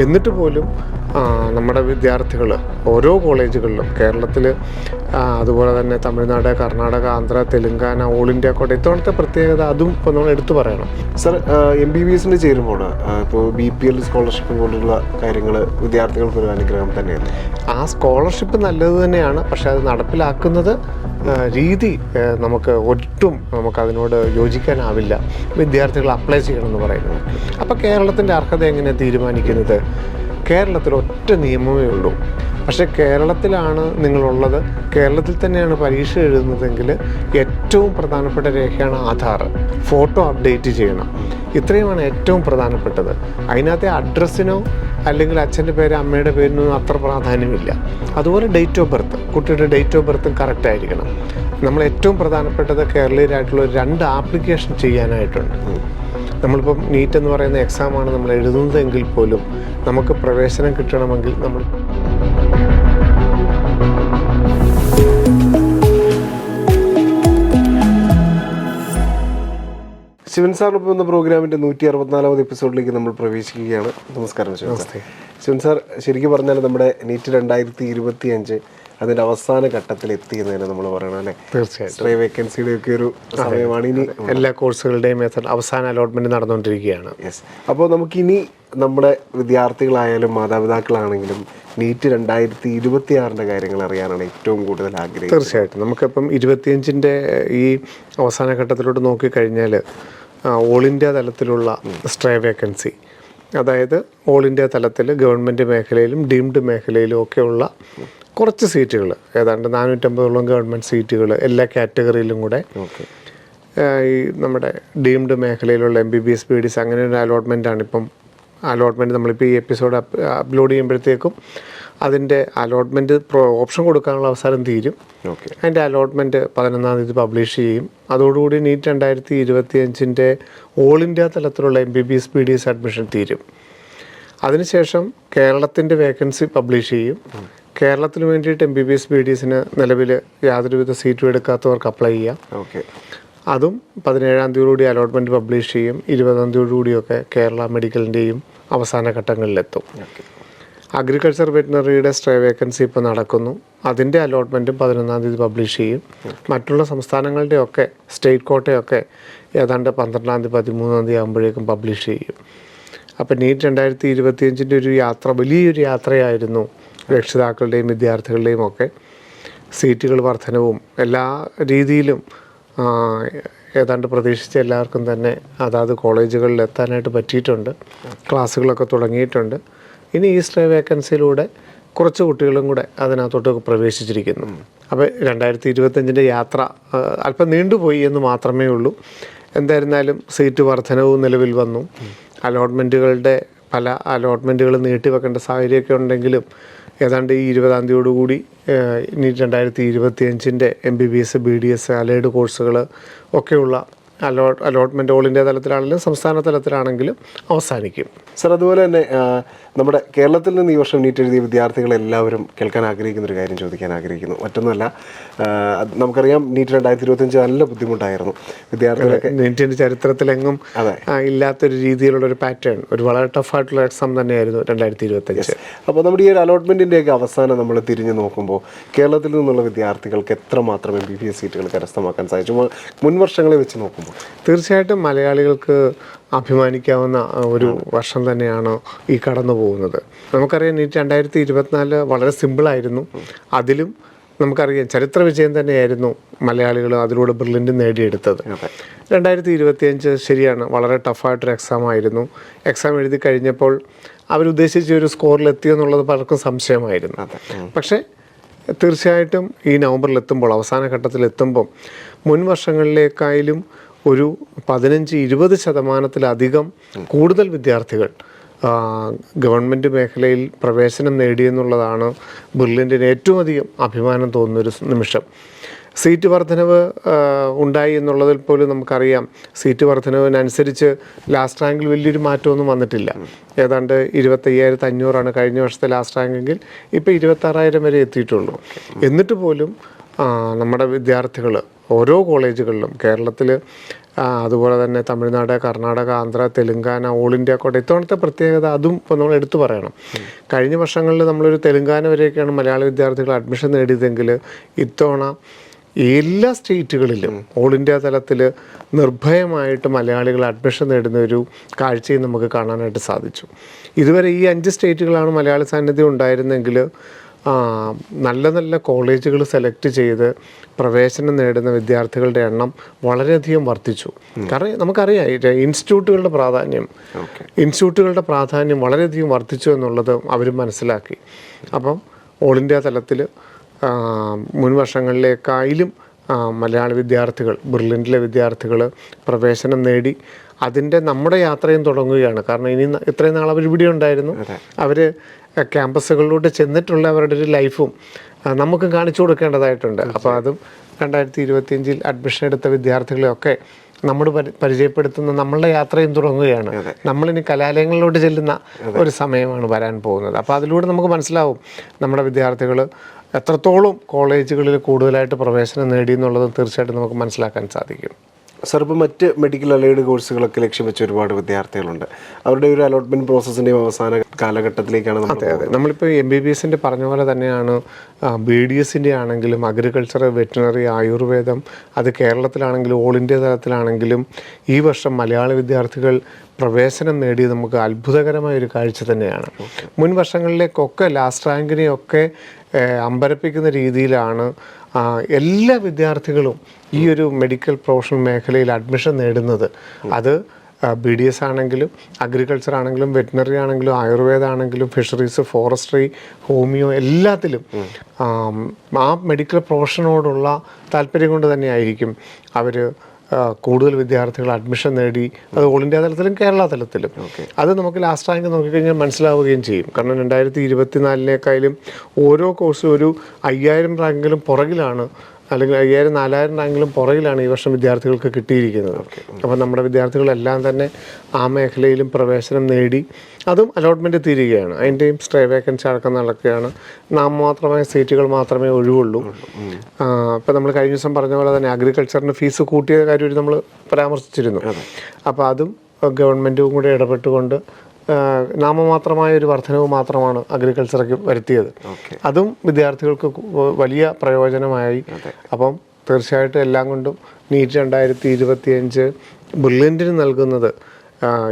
എന്നിട്ട് പോലും നമ്മുടെ വിദ്യാർത്ഥികൾ ഓരോ കോളേജുകളിലും കേരളത്തിൽ, അതുപോലെ തന്നെ തമിഴ്നാട്, കർണാടക, ആന്ധ്ര, തെലുങ്കാന, ഓൾ ഇന്ത്യ കോട്ട, ഇത്തവണത്തെ പ്രത്യേകത അതും ഇപ്പോൾ നമ്മൾ എടുത്തു പറയണം. സർ, MBBS ചേരുമ്പോൾ ഇപ്പോൾ BPL സ്കോളർഷിപ്പ് പോലുള്ള കാര്യങ്ങൾ വിദ്യാർത്ഥികൾക്ക് ഒരു അനുഗ്രഹം തന്നെയാണ്. ആ സ്കോളർഷിപ്പ് നല്ലത് തന്നെയാണ്, പക്ഷെ അത് നടപ്പിലാക്കുന്നത് രീതി നമുക്കതിനോട് യോജിക്കാനാവില്ല. വിദ്യാർത്ഥികൾ അപ്ലൈ ചെയ്യണമെന്ന് പറയുന്നത്. അപ്പോൾ കേരളത്തിൻ്റെ അർഹത എങ്ങനെ തീരുമാനിക്കുന്നത്? കേരളത്തിൽ ഒറ്റ നിയമമേ ഉള്ളൂ. പക്ഷേ കേരളത്തിലാണ് നിങ്ങളുള്ളത്, കേരളത്തിൽ തന്നെയാണ് പരീക്ഷ എഴുതുന്നതെങ്കിൽ ഏറ്റവും പ്രധാനപ്പെട്ട രേഖയാണ് ആധാർ. ഫോട്ടോ അപ്ഡേറ്റ് ചെയ്യണം. ഇത്രയുമാണ് ഏറ്റവും പ്രധാനപ്പെട്ടത്. അതിനകത്തെ അഡ്രസ്സിനോ അല്ലെങ്കിൽ അച്ഛൻ്റെ പേര് അമ്മയുടെ പേരിനൊന്നും അത്ര പ്രാധാന്യമില്ല. അതുപോലെ ഡേറ്റ് ഓഫ് ബർത്ത്, കുട്ടിയുടെ ഡേറ്റ് ഓഫ് ബർത്തും കറക്റ്റ് ആയിരിക്കണം. നമ്മൾ ഏറ്റവും പ്രധാനപ്പെട്ടത് കേരളീയരായിട്ടുള്ള 2 ആപ്ലിക്കേഷൻ ചെയ്യാനായിട്ടുണ്ട്. നമ്മളിപ്പം നീറ്റ് എന്ന് പറയുന്ന എക്സാമാണ് നമ്മൾ എഴുതുന്നതെങ്കിൽ പോലും നമുക്ക് പ്രവേശനം കിട്ടണമെങ്കിൽ നമ്മൾ ശിവൻ സാറിനൊപ്പം എന്ന പ്രോഗ്രാമിൻ്റെ 164ാമത് എപ്പിസോഡിലേക്ക് നമ്മൾ പ്രവേശിക്കുകയാണ്. നമസ്കാരം ശിവൻ സാർ. ശിവൻ സാർ, ശരിക്കും പറഞ്ഞാൽ നമ്മുടെ നീറ്റ് 2025 അതിൻ്റെ അവസാന ഘട്ടത്തിൽ എത്തിയെന്ന് നമ്മൾ പറയണം അല്ലേ? തീർച്ചയായിട്ടും. വേക്കൻസിയുടെ ഒക്കെ ഒരു സമയമാണ് ഇനി. എല്ലാ കോഴ്സുകളുടെയും അവസാന അലോട്ട്മെൻറ്റ് നടന്നുകൊണ്ടിരിക്കുകയാണ്. യെസ്. അപ്പോൾ നമുക്കിനി നമ്മുടെ വിദ്യാർത്ഥികളായാലും മാതാപിതാക്കളാണെങ്കിലും നീറ്റ് 2026 കാര്യങ്ങൾ അറിയാനാണ് ഏറ്റവും കൂടുതൽ ആഗ്രഹിക്കുന്നത്. തീർച്ചയായിട്ടും. നമുക്കിപ്പം 25ൻ്റെ ഈ അവസാന ഘട്ടത്തിലോട്ട് നോക്കിക്കഴിഞ്ഞാൽ ഓൾ ഇന്ത്യ തലത്തിലുള്ള സ്ട്രേ വേക്കൻസി, അതായത് ഓൾ ഇന്ത്യ തലത്തിൽ ഗവൺമെൻറ് മേഖലയിലും ഡീംഡ് മേഖലയിലും ഒക്കെയുള്ള കുറച്ച് സീറ്റുകൾ, ഏതാണ്ട് 450ഓളം ഗവൺമെൻറ് സീറ്റുകൾ എല്ലാ കാറ്റഗറിയിലും കൂടെ ഈ നമ്മുടെ ഡീംഡ് മേഖലയിലുള്ള MBBS BDS അങ്ങനെ ഒരു അലോട്ട്മെൻറ്റാണ് ഇപ്പം. അലോട്ട്മെൻറ്റ് നമ്മളിപ്പോൾ ഈ എപ്പിസോഡ് അപ്ലോഡ് ചെയ്യുമ്പോഴത്തേക്കും അതിൻ്റെ അലോട്ട്മെൻറ്റ് ഓപ്ഷൻ കൊടുക്കാനുള്ള അവസരം തീരും. അതിൻ്റെ അലോട്ട്മെൻറ്റ് 11-ാം തീയതി പബ്ലിഷ് ചെയ്യും. അതോടുകൂടി നീറ്റ് 2025ൻ്റെ ഓൾ ഇന്ത്യ തലത്തിലുള്ള MBBS BDS അഡ്മിഷൻ തീരും. അതിനുശേഷം കേരളത്തിൻ്റെ വേക്കൻസി പബ്ലിഷ് ചെയ്യും. കേരളത്തിന് വേണ്ടിയിട്ട് MBBS BDSന് നിലവിൽ യാതൊരുവിധ സീറ്റും എടുക്കാത്തവർക്ക് അപ്ലൈ ചെയ്യാം. അതും 17-ാം തീയതിയോടുകൂടി അലോട്ട്മെൻറ്റ് പബ്ലിഷ് ചെയ്യും. 20-ാം തീയതിയോടുകൂടിയൊക്കെ കേരള മെഡിക്കലിൻ്റെയും അവസാന ഘട്ടങ്ങളിലെത്തും. അഗ്രികൾച്ചർ വെറ്റിനറിയുടെ സ്ട്രേ വേക്കൻസി ഇപ്പോൾ നടക്കുന്നു. അതിൻ്റെ അലോട്ട്മെൻറ്റും 11-ാം തീയതി പബ്ലിഷ് ചെയ്യും. മറ്റുള്ള സംസ്ഥാനങ്ങളുടെയൊക്കെ സ്റ്റേറ്റ് കോട്ടയൊക്കെ ഏതാണ്ട് 12-ാം തീയതി 13-ാം തീയതി ആകുമ്പോഴേക്കും പബ്ലിഷ് ചെയ്യും. അപ്പോൾ നീറ്റ് 2025ൻ്റെ ഒരു യാത്ര വലിയൊരു യാത്രയായിരുന്നു. രക്ഷിതാക്കളുടെയും വിദ്യാർത്ഥികളുടെയും ഒക്കെ സീറ്റുകൾ വർധനവും എല്ലാ രീതിയിലും ഏതാണ്ട് പ്രതീക്ഷിച്ച എല്ലാവർക്കും തന്നെ അതാത് കോളേജുകളിൽ എത്താനായിട്ട് പറ്റിയിട്ടുണ്ട്. ക്ലാസ്സുകളൊക്കെ തുടങ്ങിയിട്ടുണ്ട്. ഇനി ഈ സ്ട്രേ വേക്കൻസിയിലൂടെ കുറച്ച് കുട്ടികളും കൂടെ അതിനകത്തോട്ട് പ്രവേശിച്ചിരിക്കുന്നു. അപ്പോൾ 2025ൻ്റെ യാത്ര അല്പം നീണ്ടുപോയി എന്ന് മാത്രമേ ഉള്ളൂ. എന്തായിരുന്നാലും സീറ്റ് വർധനവും നിലവിൽ വന്നു. അലോട്ട്മെൻറ്റുകളുടെ പല അലോട്ട്മെൻറ്റുകൾ നീട്ടിവെക്കേണ്ട സാഹചര്യമൊക്കെ ഉണ്ടെങ്കിലും ഏതാണ്ട് ഈ 20-ാം തീയതിയോടുകൂടി നീറ്റ് 2025ൻ്റെ MBBS BDS അലൈഡ് കോഴ്സുകൾ ഒക്കെയുള്ള അലോട്ട്മെൻറ്റ് ഓൾ ഇന്ത്യ തലത്തിലാണെങ്കിലും സംസ്ഥാന തലത്തിലാണെങ്കിലും അവസാനിക്കും. സർ, അതുപോലെ തന്നെ നമ്മുടെ കേരളത്തിൽ നിന്ന് ഈ വർഷം നീറ്റ് എഴുതിയ വിദ്യാർത്ഥികളെല്ലാവരും കേൾക്കാൻ ആഗ്രഹിക്കുന്നൊരു കാര്യം ചോദിക്കാൻ ആഗ്രഹിക്കുന്നു. മറ്റൊന്നുമല്ല, നമുക്കറിയാം നീറ്റ് 2025 നല്ല ബുദ്ധിമുട്ടായിരുന്നു വിദ്യാർത്ഥികളൊക്കെ. നീറ്റിൻ്റെ ചരിത്രത്തിലെങ്ങും ഇല്ലാത്തൊരു രീതിയിലുള്ളൊരു പാറ്റേൺ, ഒരു വളരെ ടഫായിട്ടുള്ള എക്സാം തന്നെയായിരുന്നു 2025. അപ്പോൾ നമ്മുടെ ഈ ഒരു അലോട്ട്മെൻറ്റിൻ്റെയൊക്കെ അവസാനം നമ്മൾ തിരിഞ്ഞു നോക്കുമ്പോൾ കേരളത്തിൽ നിന്നുള്ള വിദ്യാർത്ഥികൾക്ക് എത്രമാത്രം MBBS സീറ്റുകൾ കരസ്ഥമാക്കാൻ സാധിച്ചു മുൻ വർഷങ്ങളെ വെച്ച് നോക്കുമ്പോൾ? തീർച്ചയായിട്ടും മലയാളികൾക്ക് അഭിമാനിക്കാവുന്ന ഒരു വർഷം തന്നെയാണ് ഈ കടന്നു പോകുന്നത്. നമുക്കറിയാം നീറ്റ് 2024 വളരെ സിമ്പിളായിരുന്നു. അതിലും നമുക്കറിയാം ചരിത്ര വിജയം തന്നെയായിരുന്നു മലയാളികൾ അതിലൂടെ ബ്രില്യൻ്റ് നേടിയെടുത്തത്. 2025 ശരിയാണ്, വളരെ ടഫായിട്ടൊരു എക്സാം ആയിരുന്നു. എക്സാം എഴുതി കഴിഞ്ഞപ്പോൾ അവരുദ്ദേശിച്ച ഒരു സ്കോറിലെത്തിയെന്നുള്ളത് പലർക്കും സംശയമായിരുന്നു. പക്ഷേ തീർച്ചയായിട്ടും ഈ നവംബറിലെത്തുമ്പോൾ, അവസാന ഘട്ടത്തിലെത്തുമ്പം മുൻ വർഷങ്ങളിലേക്കായാലും ഒരു 15-20% കൂടുതൽ വിദ്യാർത്ഥികൾ ഗവൺമെൻറ് മേഖലയിൽ പ്രവേശനം നേടിയെന്നുള്ളതാണ് ബ്രില്യൻറ്റിന് ഏറ്റവും അധികം അഭിമാനം തോന്നുന്നൊരു നിമിഷം. സീറ്റ് വർധനവ് ഉണ്ടായി എന്നുള്ളതിൽ പോലും നമുക്കറിയാം. സീറ്റ് വർധനവിനനുസരിച്ച് ലാസ്റ്റ് റാങ്കിൽ വലിയൊരു മാറ്റമൊന്നും വന്നിട്ടില്ല. ഏതാണ്ട് 25,500 കഴിഞ്ഞ വർഷത്തെ ലാസ്റ്റ് റാങ്കെങ്കിൽ ഇപ്പോൾ 26,000 വരെ എത്തിയിട്ടുള്ളൂ. എന്നിട്ട് പോലും നമ്മുടെ വിദ്യാർത്ഥികൾ ഓരോ കോളേജുകളിലും കേരളത്തിൽ, അതുപോലെ തന്നെ തമിഴ്നാട്, കർണാടക, ആന്ധ്ര, തെലുങ്കാന, ഓൾ ഇന്ത്യ കോട്ട, ഇത്തവണത്തെ പ്രത്യേകത അതും ഇപ്പോൾ നമ്മൾ എടുത്തു പറയണം. കഴിഞ്ഞ വർഷങ്ങളിൽ നമ്മളൊരു തെലുങ്കാന വരെയൊക്കെയാണ് മലയാളി വിദ്യാർത്ഥികൾ അഡ്മിഷൻ നേടിയതെങ്കിൽ ഇത്തവണ എല്ലാ സ്റ്റേറ്റുകളിലും ഓൾ ഇന്ത്യ തലത്തിൽ നിർഭയമായിട്ട് മലയാളികൾ അഡ്മിഷൻ നേടുന്ന ഒരു കാഴ്ചയും നമുക്ക് കാണാനായിട്ട് സാധിച്ചു. ഇതുവരെ ഈ 5 സ്റ്റേറ്റുകളാണ് മലയാളി സാന്നിധ്യം ഉണ്ടായിരുന്നെങ്കിൽ നല്ല നല്ല കോളേജുകൾ സെലക്ട് ചെയ്ത് പ്രവേശനം നേടുന്ന വിദ്യാർത്ഥികളുടെ എണ്ണം വളരെയധികം വർദ്ധിച്ചു. കാരണം നമുക്കറിയാം ഇൻസ്റ്റിറ്റ്യൂട്ടുകളുടെ പ്രാധാന്യം വളരെയധികം വർദ്ധിച്ചു എന്നുള്ളത് അവർ മനസ്സിലാക്കി. അപ്പം ഓൾ ഇന്ത്യ തലത്തിൽ മുൻ വർഷങ്ങളിലേക്കായാലും മലയാളി വിദ്യാർത്ഥികൾ, ബെർലിനിലെ വിദ്യാർത്ഥികൾ പ്രവേശനം നേടി. അതിൻ്റെ നമ്മുടെ യാത്രയും തുടങ്ങുകയാണ്. കാരണം ഇനി ഇത്രയും നാൾ അവർ ഇവിടെ ഉണ്ടായിരുന്നു. അവർ ക്യാമ്പസുകളിലോട്ട് ചെന്നിട്ടുള്ള അവരുടെ ഒരു ലൈഫും നമുക്ക് കാണിച്ചു കൊടുക്കേണ്ടതായിട്ടുണ്ട്. അപ്പോൾ അതും 2025 അഡ്മിഷൻ എടുത്ത വിദ്യാർത്ഥികളെയൊക്കെ നമ്മൾ പരിചയപ്പെടുത്തുന്ന നമ്മളുടെ യാത്രയും തുടങ്ങുകയാണ്. നമ്മളിനി കലാലയങ്ങളിലോട്ട് ചെല്ലുന്ന ഒരു സമയമാണ് വരാൻ പോകുന്നത്. അപ്പോൾ അതിലൂടെ നമുക്ക് മനസ്സിലാവും നമ്മുടെ വിദ്യാർത്ഥികൾ എത്രത്തോളം കോളേജുകളിൽ കൂടുതലായിട്ട് പ്രവേശനം നേടി എന്നുള്ളത് തീർച്ചയായിട്ടും നമുക്ക് മനസ്സിലാക്കാൻ സാധിക്കും. സാർ, ഇപ്പോൾ മറ്റ് മെഡിക്കൽ അലൈഡ് കോഴ്സുകളൊക്കെ ലക്ഷ്യം വെച്ച ഒരുപാട് വിദ്യാർത്ഥികളുണ്ട്. അവരുടെ ഒരു അലോട്ട്മെൻറ്റ് പ്രോസസ്സിൻ്റെയും അവസാന കാലഘട്ടത്തിലേക്കാണ് നമ്മളിപ്പോൾ MBBSൻ്റെ പറഞ്ഞ പോലെ തന്നെയാണ് BDSൻ്റെ ആണെങ്കിലും അഗ്രികൾച്ചർ, വെറ്റിനറി, ആയുർവേദം, അത് കേരളത്തിലാണെങ്കിലും ഓൾ ഇന്ത്യ തലത്തിലാണെങ്കിലും ഈ വർഷം മലയാളി വിദ്യാർത്ഥികൾ പ്രവേശനം നേടി നമുക്ക് അത്ഭുതകരമായ ഒരു കാഴ്ച തന്നെയാണ്. മുൻ വർഷങ്ങളിലേക്കൊക്കെ ലാസ്റ്റ് റാങ്കിനെയൊക്കെ അമ്പരപ്പിക്കുന്ന രീതിയിലാണ് എല്ലാ വിദ്യാർത്ഥികളും ഈ ഒരു മെഡിക്കൽ പ്രൊഫഷണൽ മേഖലയിൽ അഡ്മിഷൻ നേടുന്നത്. അത് BDS ആണെങ്കിലും അഗ്രികൾച്ചർ ആണെങ്കിലും വെറ്റിനറി ആണെങ്കിലും ആയുർവേദ ആണെങ്കിലും ഫിഷറീസ്, ഫോറസ്ട്രി, ഹോമിയോ, എല്ലാത്തിലും ആ മെഡിക്കൽ പ്രൊഫഷനോടുള്ള താല്പര്യം കൊണ്ട് തന്നെയായിരിക്കും അവർ കൂടുതൽ വിദ്യാർത്ഥികൾ അഡ്മിഷൻ നേടി. അത് ഓൾ ഇന്ത്യ തലത്തിലും കേരള തലത്തിലും. അത് നമുക്ക് ലാസ്റ്റ് റാങ്ക് നോക്കിക്കഴിഞ്ഞാൽ മനസ്സിലാവുകയും ചെയ്യും. കാരണം 2024 ഓരോ കോഴ്സും ഒരു 5000 റാങ്കിലും പുറകിലാണ്, അല്ലെങ്കിൽ 5000, 4000 റാങ്കിലും പുറകിലാണ് ഈ വർഷം വിദ്യാർത്ഥികൾക്ക് കിട്ടിയിരിക്കുന്നത്. അപ്പോൾ നമ്മുടെ വിദ്യാർത്ഥികളെല്ലാം തന്നെ ആ മേഖലയിലും പ്രവേശനം നേടി. അതും അലോട്ട്മെൻറ്റ് തീരുകയാണ്. അതിൻ്റെയും സ്റ്റേ വേക്കൻസി അടക്കം നടക്കുകയാണ്. നാമമാത്രമായ സീറ്റുകൾ മാത്രമേ ഒഴിവുള്ളൂ. ഇപ്പോൾ നമ്മൾ കഴിഞ്ഞ ദിവസം പറഞ്ഞ പോലെ തന്നെ അഗ്രികൾച്ചറിന് ഫീസ് കൂട്ടിയ കാര്യം നമ്മൾ പരാമർശിച്ചിരുന്നു. അപ്പോൾ അതും ഗവൺമെൻറ്റും കൂടെ ഇടപെട്ടുകൊണ്ട് നാമമാത്രമായ ഒരു വർധനവ് മാത്രമാണ് അഗ്രികൾച്ചർക്ക് വരുത്തിയത്. അതും വിദ്യാർത്ഥികൾക്ക് വലിയ പ്രയോജനമായി. അപ്പം തീർച്ചയായിട്ടും എല്ലാം കൊണ്ടും നീറ്റ് 2025 ബെർലിന് നൽകുന്നത്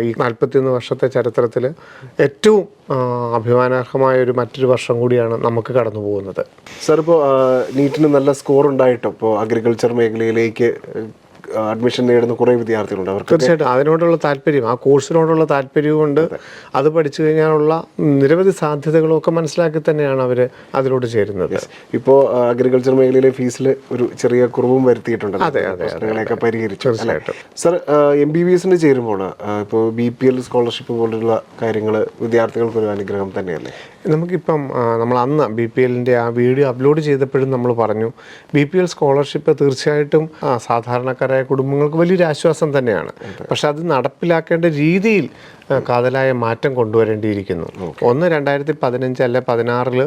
ഈ 41 വർഷത്തെ ചരിത്രത്തിൽ ഏറ്റവും അഭിമാനാർഹമായ മറ്റൊരു വർഷം കൂടിയാണ് നമുക്ക് കടന്നു പോകുന്നത്. സാർ, ഇപ്പോൾ നീറ്റിന് നല്ല സ്കോർ ഉണ്ടായിട്ടോ ഇപ്പോൾ അഗ്രികൾച്ചർ മേഖലയിലേക്ക് അഡ്മിഷൻ നേടുന്ന കുറേ വിദ്യാർത്ഥികളുണ്ട്. അവർക്ക് തീർച്ചയായിട്ടും അതിനോടുള്ള താല്പര്യം, ആ കോഴ്സിനോടുള്ള താല്പര്യവും കൊണ്ട് അത് പഠിച്ചു കഴിഞ്ഞാലുള്ള നിരവധി സാധ്യതകളും ഒക്കെ മനസ്സിലാക്കി തന്നെയാണ് അവർ അതിലോട്ട് ചേരുന്നത്. ഇപ്പോൾ അഗ്രികൾച്ചർ മേഖലയിലെ ഫീസിൽ ഒരു ചെറിയ കുറവും വരുത്തിയിട്ടുണ്ട്. പ്രശ്നങ്ങളെയൊക്കെ പരിഹരിച്ചു. തീർച്ചയായിട്ടും. സാർ, MBBSന് ചേരുമ്പോൾ ഇപ്പോൾ BPL സ്കോളർഷിപ്പ് പോലുള്ള കാര്യങ്ങൾ വിദ്യാർത്ഥികൾക്കൊരു അനുഗ്രഹം തന്നെയല്ലേ? നമുക്കിപ്പം നമ്മൾ അന്ന് BPLൻ്റെ ആ വീഡിയോ അപ്ലോഡ് ചെയ്തപ്പോഴും നമ്മൾ പറഞ്ഞു, BPL സ്കോളർഷിപ്പ് തീർച്ചയായിട്ടും സാധാരണക്കാരായ കുടുംബങ്ങൾക്ക് വലിയൊരു ആശ്വാസം തന്നെയാണ്. പക്ഷെ അത് നടപ്പിലാക്കേണ്ട രീതിയിൽ കാതലായ മാറ്റം കൊണ്ടുവരേണ്ടിയിരിക്കുന്നു. 2015 അല്ലെ 2016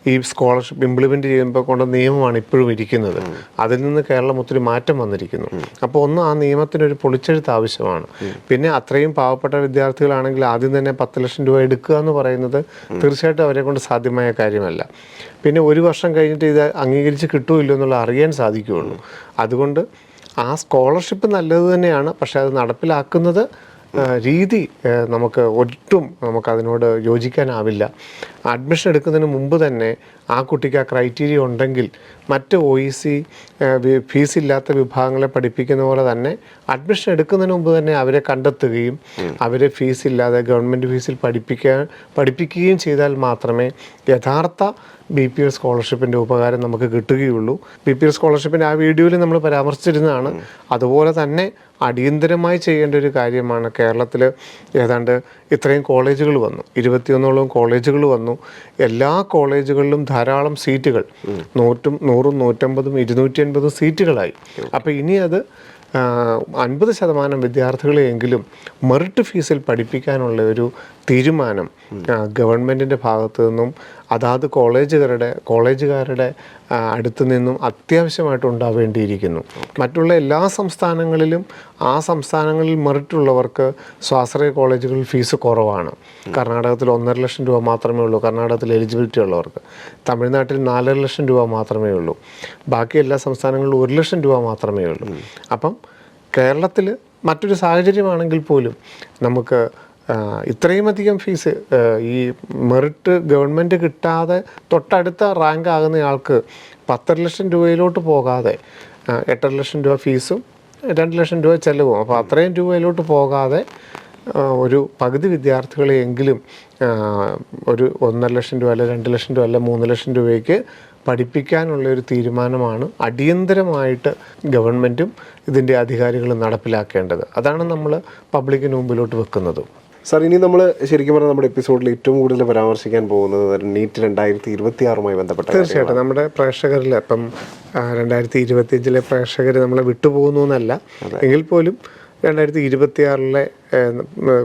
ഈ സ്കോളർഷിപ്പ് ഇംപ്ലിമെൻ്റ് ചെയ്യുമ്പോൾ കൊണ്ട് നിയമമാണ് ഇപ്പോഴും ഇരിക്കുന്നത്. അതിൽ നിന്ന് കേരളം ഒത്തിരി മാറ്റം വന്നിരിക്കുന്നു. അപ്പോൾ ആ നിയമത്തിനൊരു പൊളിച്ചെഴുത്ത് ആവശ്യമാണ്. പിന്നെ അത്രയും പാവപ്പെട്ട വിദ്യാർത്ഥികളാണെങ്കിൽ ആദ്യം തന്നെ 10 ലക്ഷം രൂപ എടുക്കുക എന്ന് പറയുന്നത് തീർച്ചയായിട്ടും അവരെ കൊണ്ട് സാധ്യമായ കാര്യമല്ല. പിന്നെ ഒരു വർഷം കഴിഞ്ഞിട്ട് ഇത് അംഗീകരിച്ച് കിട്ടുമല്ലോ എന്നുള്ള അറിയാൻ സാധിക്കുകയുള്ളൂ. അതുകൊണ്ട് ആ സ്കോളർഷിപ്പ് നല്ലത് തന്നെയാണ്. പക്ഷെ അത് നടപ്പിലാക്കുന്നത് രീതി നമുക്കതിനോട് യോജിക്കാനാവില്ല. അഡ്മിഷൻ എടുക്കുന്നതിന് മുമ്പ് തന്നെ ആ കുട്ടിക്ക് ആ ക്രൈറ്റീരിയ ഉണ്ടെങ്കിൽ മറ്റ് OEC ഫീസില്ലാത്ത വിഭാഗങ്ങളെ പഠിപ്പിക്കുന്ന പോലെ തന്നെ അഡ്മിഷൻ എടുക്കുന്നതിന് മുമ്പ് തന്നെ അവരെ കണ്ടെത്തുകയും അവരെ ഫീസില്ലാതെ ഗവൺമെൻറ് ഫീസിൽ പഠിപ്പിക്കുകയും ചെയ്താൽ മാത്രമേ യഥാർത്ഥ BPL സ്കോളർഷിപ്പിൻ്റെ ഉപകാരം നമുക്ക് കിട്ടുകയുള്ളൂ. BPL സ്കോളർഷിപ്പിൻ്റെ ആ വീഡിയോയിൽ നമ്മൾ പരാമർശിച്ചിരുന്നതാണ്. അതുപോലെ തന്നെ അടിയന്തരമായി ചെയ്യേണ്ട ഒരു കാര്യമാണ്. കേരളത്തിൽ ഏതാണ്ട് ഇത്രയും കോളേജുകൾ വന്നു, 21ഓളം കോളേജുകൾ വന്നു. എല്ലാ കോളേജുകളിലും ധാരാളം സീറ്റുകൾ, 100, 150, 250 സീറ്റുകളായി. അപ്പോൾ ഇനി അത് 50% വിദ്യാർത്ഥികളെയെങ്കിലും മെറിറ്റ് ഫീസിൽ പഠിപ്പിക്കാനുള്ള ഒരു തീരുമാനം ഗവൺമെൻറ്റിൻ്റെ ഭാഗത്തു നിന്നും അതാത് കോളേജുകാരുടെ അടുത്തു നിന്നും അത്യാവശ്യമായിട്ട് ഉണ്ടാവേണ്ടിയിരിക്കുന്നു. മറ്റുള്ള എല്ലാ സംസ്ഥാനങ്ങളിലും ആ സംസ്ഥാനങ്ങളിൽ മെറിറ്റുള്ളവർക്ക് സ്വാശ്രയ കോളേജുകളിൽ ഫീസ് കുറവാണ്. കർണാടകത്തിൽ 1.5 ലക്ഷം രൂപ മാത്രമേ ഉള്ളൂ കർണാടകത്തിൽ എലിജിബിലിറ്റി ഉള്ളവർക്ക്. തമിഴ്നാട്ടിൽ 4.5 ലക്ഷം രൂപ മാത്രമേ ഉള്ളൂ. ബാക്കി എല്ലാ സംസ്ഥാനങ്ങളിലും 1 ലക്ഷം രൂപ മാത്രമേ ഉള്ളൂ. അപ്പം കേരളത്തിൽ മറ്റൊരു സാഹചര്യമാണെങ്കിൽ പോലും നമുക്ക് ഇത്രയും അധികം ഫീസ് ഈ മെറിറ്റ് ഗവൺമെൻറ് കിട്ടാതെ തൊട്ടടുത്ത റാങ്ക് ആകുന്നയാൾക്ക് 10 ലക്ഷം രൂപയിലോട്ട് പോകാതെ 8 ലക്ഷം രൂപ ഫീസും 2 ലക്ഷം രൂപ ചെലവും, അപ്പോൾ അത്രയും രൂപയിലോട്ട് പോകാതെ ഒരു പകുതി വിദ്യാർത്ഥികളെയെങ്കിലും ഒരു 1.5 ലക്ഷം രൂപ അല്ല 2 ലക്ഷം രൂപ അല്ല 3 ലക്ഷം രൂപയ്ക്ക് പഠിപ്പിക്കാനുള്ള ഒരു തീരുമാനമാണ് അടിയന്തരമായിട്ട് ഗവൺമെൻറ്റും ഇതിൻ്റെ അധികാരികളും നടപ്പിലാക്കേണ്ടത്. അതാണ് നമ്മൾ പബ്ലിക്കിന് മുമ്പിലോട്ട് വെക്കുന്നത്. സാർ, ഇനി നമ്മൾ ശരിക്കും പറഞ്ഞാൽ നമ്മുടെ എപ്പിസോഡിൽ ഏറ്റവും കൂടുതൽ പരാമർശിക്കാൻ പോകുന്നത് നീറ്റ് 2026 ബന്ധപ്പെട്ട തീർച്ചയായിട്ടും നമ്മുടെ പ്രേക്ഷകരിൽ ഇപ്പം 2025 പ്രേക്ഷകർ നമ്മളെ വിട്ടുപോകുന്നു എന്നല്ല, എങ്കിൽ പോലും 2026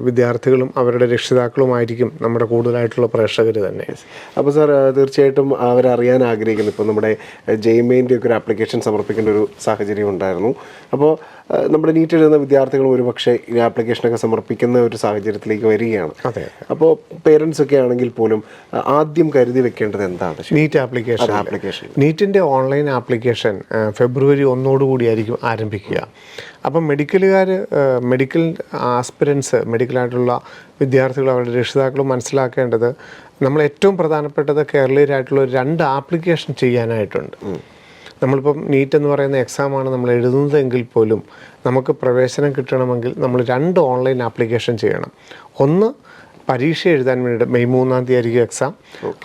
വിദ്യാർത്ഥികളും അവരുടെ രക്ഷിതാക്കളുമായിരിക്കും നമ്മുടെ കൂടുതലായിട്ടുള്ള പ്രേക്ഷകർ തന്നെ. അപ്പോൾ സാർ, തീർച്ചയായിട്ടും അവരറിയാൻ ആഗ്രഹിക്കുന്നു. ഇപ്പോൾ നമ്മുടെ JMAൻ്റെ ഒക്കെ ഒരു ആപ്ലിക്കേഷൻ സമർപ്പിക്കേണ്ട ഒരു സാഹചര്യം ഉണ്ടായിരുന്നു. അപ്പോൾ നമ്മുടെ നീറ്റ് എഴുതുന്ന വിദ്യാർത്ഥികളും ഒരു പക്ഷേ ഈ ആപ്ലിക്കേഷനൊക്കെ സമർപ്പിക്കുന്ന ഒരു സാഹചര്യത്തിലേക്ക് വരികയാണ്. അപ്പോൾ പേരൻസ് ഒക്കെ ആണെങ്കിൽ പോലും ആദ്യം കരുതി വെക്കേണ്ടത് എന്താണ്? നീറ്റ് ആപ്ലിക്കേഷൻ നീറ്റിൻ്റെ ഓൺലൈൻ ആപ്ലിക്കേഷൻ ഫെബ്രുവരി 1 ആരംഭിക്കുക. അപ്പം മെഡിക്കൽ ആസ്പിരൻസ്, മെഡിക്കലായിട്ടുള്ള വിദ്യാർത്ഥികൾ അവരുടെ രക്ഷിതാക്കളും മനസ്സിലാക്കേണ്ടത് നമ്മൾ ഏറ്റവും പ്രധാനപ്പെട്ടത് കേരളീയരായിട്ടുള്ള 2 ആപ്ലിക്കേഷൻ ചെയ്യാനായിട്ടുണ്ട്. നമ്മളിപ്പം നീറ്റ് എന്ന് പറയുന്ന എക്സാമാണ് നമ്മൾ എഴുതുന്നതെങ്കിൽ പോലും നമുക്ക് പ്രവേശനം കിട്ടണമെങ്കിൽ നമ്മൾ 2 ഓൺലൈൻ ആപ്ലിക്കേഷൻ ചെയ്യണം. ഒന്ന് പരീക്ഷ എഴുതാൻ വേണ്ടിയിട്ട് മെയ് 3 എക്സാം.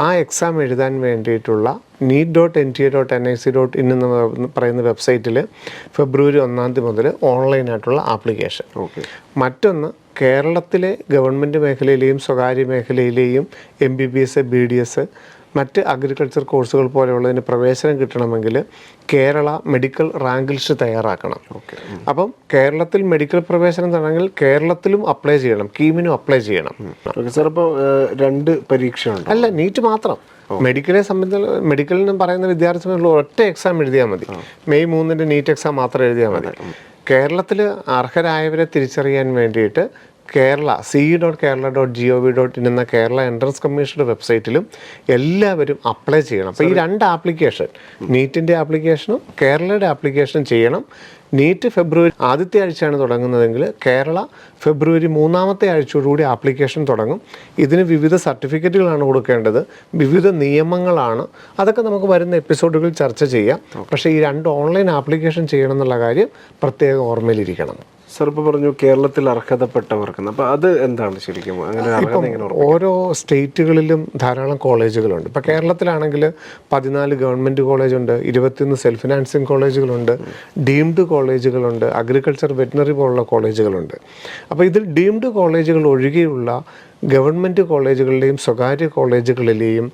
ആ എക്സാം എഴുതാൻ വേണ്ടിയിട്ടുള്ള neet.nta.nic.in എന്ന് പറയുന്ന വെബ്സൈറ്റിൽ ഫെബ്രുവരി 1 മുതൽ ഓൺലൈനായിട്ടുള്ള ആപ്ലിക്കേഷൻ. മറ്റൊന്ന് കേരളത്തിലെ ഗവൺമെൻറ് മേഖലയിലെയും സ്വകാര്യ മേഖലയിലെയും MBBS, BDS, മറ്റ് അഗ്രികൾച്ചർ കോഴ്സുകൾ പോലെയുള്ളതിന് പ്രവേശനം കിട്ടണമെങ്കിൽ കേരള മെഡിക്കൽ റാങ്ക് ലിസ്റ്റ് തയ്യാറാക്കണം. അപ്പം കേരളത്തിൽ മെഡിക്കൽ പ്രവേശനം തരണമെങ്കിൽ കേരളത്തിലും അപ്ലൈ ചെയ്യണം, കീമിനും അപ്ലൈ ചെയ്യണം. സാർ, അപ്പോൾ 2 പരീക്ഷയുണ്ട്? അല്ല, നീറ്റ് മാത്രം. മെഡിക്കലെ സംബന്ധിച്ച് മെഡിക്കലിന് പറയുന്ന വിദ്യാർത്ഥികളുള്ള ഒറ്റ എക്സാം എഴുതിയാൽ മതി. മെയ് 3 നീറ്റ് എക്സാം മാത്രം എഴുതിയാൽ മതി. കേരളത്തിൽ അർഹരായവരെ തിരിച്ചറിയാൻ വേണ്ടിയിട്ട് ce.kerala.gov.in എന്ന കേരള എൻട്രൻസ് കമ്മീഷൻ്റെ വെബ്സൈറ്റിലും എല്ലാവരും അപ്ലൈ ചെയ്യണം. അപ്പോൾ ഈ 2 ആപ്ലിക്കേഷൻ, നീറ്റിൻ്റെ ആപ്ലിക്കേഷനും കേരളയുടെ ആപ്ലിക്കേഷനും ചെയ്യണം. നീറ്റ് ഫെബ്രുവരി ആദ്യത്തെ ആഴ്ചയാണ് തുടങ്ങുന്നതെങ്കിൽ കേരള ഫെബ്രുവരി 3 ആഴ്ചയോടുകൂടി ആപ്ലിക്കേഷൻ തുടങ്ങും. ഇതിന് വിവിധ സർട്ടിഫിക്കറ്റുകളാണ് കൊടുക്കേണ്ടത്, വിവിധ നിയമങ്ങളാണ്. അതൊക്കെ നമുക്ക് വരുന്ന എപ്പിസോഡുകളിൽ ചർച്ച ചെയ്യാം. പക്ഷേ ഈ 2 ഓൺലൈൻ ആപ്ലിക്കേഷൻ ചെയ്യണം എന്നുള്ള കാര്യം പ്രത്യേകം ഓർമ്മയിലിരിക്കണം. സാർ, ഇപ്പോൾ പറഞ്ഞു കേരളത്തിൽ അർഹതപ്പെട്ടവർക്ക്, അപ്പോൾ അത് എന്താണ് ശരിക്കും? അങ്ങനെ ഓരോ സ്റ്റേറ്റുകളിലും ധാരാളം കോളേജുകളുണ്ട്. ഇപ്പോൾ കേരളത്തിലാണെങ്കിൽ 14 ഗവൺമെൻറ് കോളേജുണ്ട്, 21 സെൽഫ് ഫിനാൻസിങ് കോളേജുകളുണ്ട്, ഡീംഡ് കോളേജുകളുണ്ട്, അഗ്രികൾച്ചർ വെറ്റിനറി പോലുള്ള കോളേജുകളുണ്ട്. അപ്പോൾ ഇതിൽ ഡീംഡ് കോളേജുകൾ ഒഴികെയുള്ള ഗവൺമെൻറ് കോളേജുകളിലെയും സ്വകാര്യ കോളേജുകളിലെയും